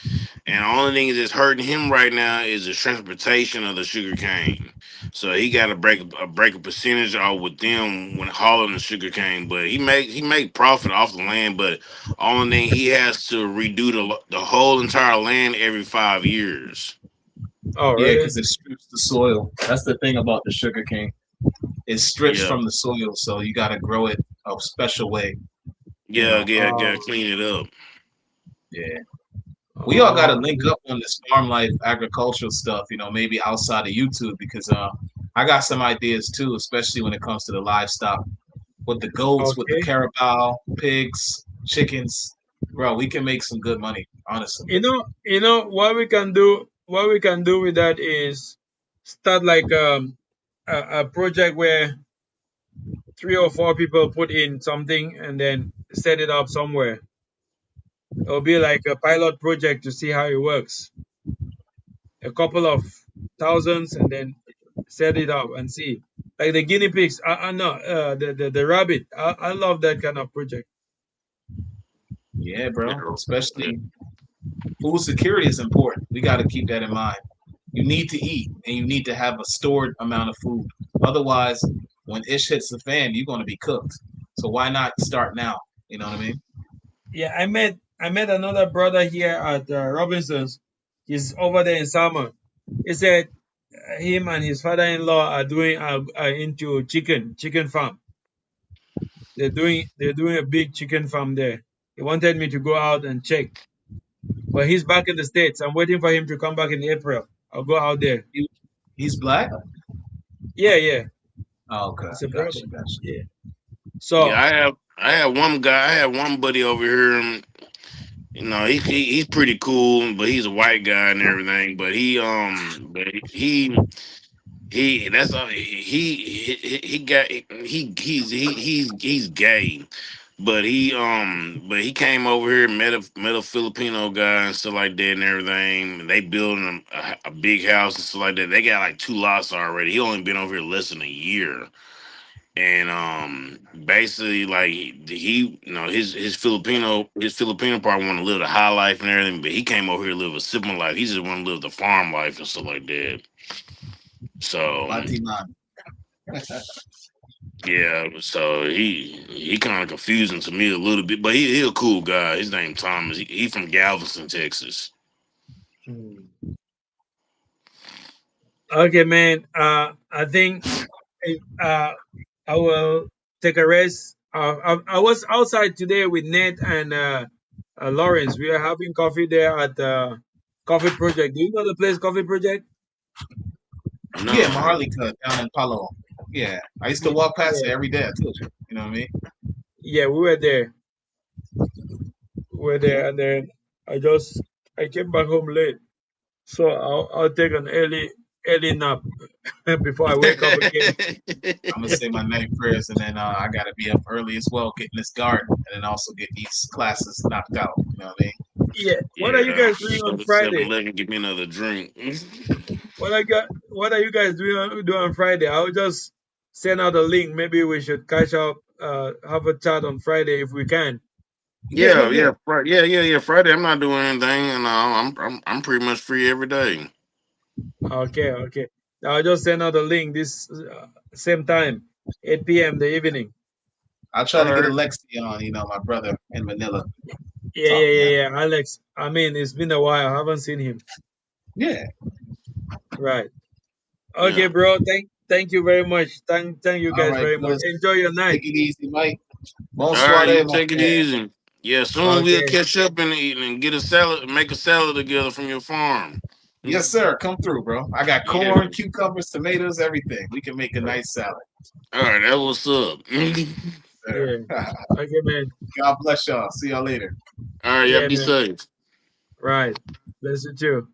And the only thing that's hurting him right now is the transportation of the sugar cane. So he got to break a percentage off with them when hauling the sugar cane. But he make profit off the land. But only thing he has to redo the whole entire land every 5 years. Oh, Yeah, really? because it strips the soil. That's the thing about the sugar cane. It's stripped Yeah, from the soil, so you got to grow it a special way. You yeah, know. yeah, yeah. Oh, Clean it up. Yeah. We all got to oh, link up on this farm life agricultural stuff. Maybe outside of YouTube because I got some ideas too, especially when it comes to the livestock with the goats, with the okay. carabao, pigs, chickens. Bro, we can make some good money, honestly. What we can do with that is start like a project where 3 or 4 people put in something and then set it up somewhere. It'll be like a pilot project to see how it works. A couple of thousands and then set it up and see. Like the guinea pigs. I know the rabbit. I love that kind of project. Yeah, Yeah, bro. yeah. Especially food security is important. We got to keep that in mind. You need to eat and you need to have a stored amount of food. Otherwise, when ish hits the fan, you're going to be cooked. So why not start now? You know what I mean? Yeah, I met another brother here at Robinson's. He's over there in Salmon. He said him and his father-in-law are into chicken farm. They're doing a big chicken farm there. He wanted me to go out and check, but he's back in the States. I'm waiting for him to come back in April. I'll go out there. He, he's black? Yeah, yeah. Oh, okay. It's a brother. Gotcha, gotcha. Yeah. Yeah, So, I had one buddy over here. He's pretty cool, but he's a white guy and everything. But he that's all he got he's gay, but he came over here met a Filipino guy and stuff like that and everything. And they building a big house and stuff like that. They got like 2 lots already. He only been over here less than a year. And basically like he his Filipino part want to live the high life and everything, but he came over here to live a simple life. He just want to live the farm life and stuff like that. So Batiman. Yeah, so he kind of confusing to me a little bit, but he a cool guy. His name Thomas. He from Galveston, Texas. Hmm. Okay, man. I think uh, I will take a rest. I was outside today with Nate and Lawrence. We are having coffee there at Coffee Project. Do you know the place, Coffee Project? Yeah, No, Maharlika down in Palo. Yeah, I used to walk past it Yeah, every day. I told you. You know what I mean? yeah, we were there. We were there, and then I came back home late, so I'll take an early nap before I wake up again. I'm gonna say my night prayers, and then I gotta be up early as well, getting this garden, and then also get these classes knocked out. You know what I mean? Yeah. What are you yeah. guys doing Go on to Friday? 7-Eleven, give me another drink. What are you guys doing on Friday? I'll just send out a link. Maybe we should catch up, have a chat on Friday if we can. Yeah, yeah. Yeah. Friday, I'm not doing anything, and I'm pretty much free every day. Okay, okay. I'll just send out a link this same time, 8 p.m. the evening. I'll try All to get right. Alexi on. You know, my brother in Manila. Yeah, Talk yeah, to him. yeah, yeah. Alex, I mean, it's been a while. I haven't seen him. Yeah. Right. Okay, Yeah. bro. Thank you very much. Thank you All guys right, very much. fellas. Enjoy your night. Take it easy, Mike. All right. Bonsoir, You mon take it frère. easy. Yeah. Soon we'll Okay. catch up and eat and get a salad, make a salad together from your farm. Yes, sir. Come through, bro. I got Yeah. corn, cucumbers, tomatoes, everything. We can make a nice salad. All right. That what's up. Sir. Yeah. Okay, man. God bless y'all. See y'all later. All right. Y'all Yeah, be man. safe. Right. Bless you too.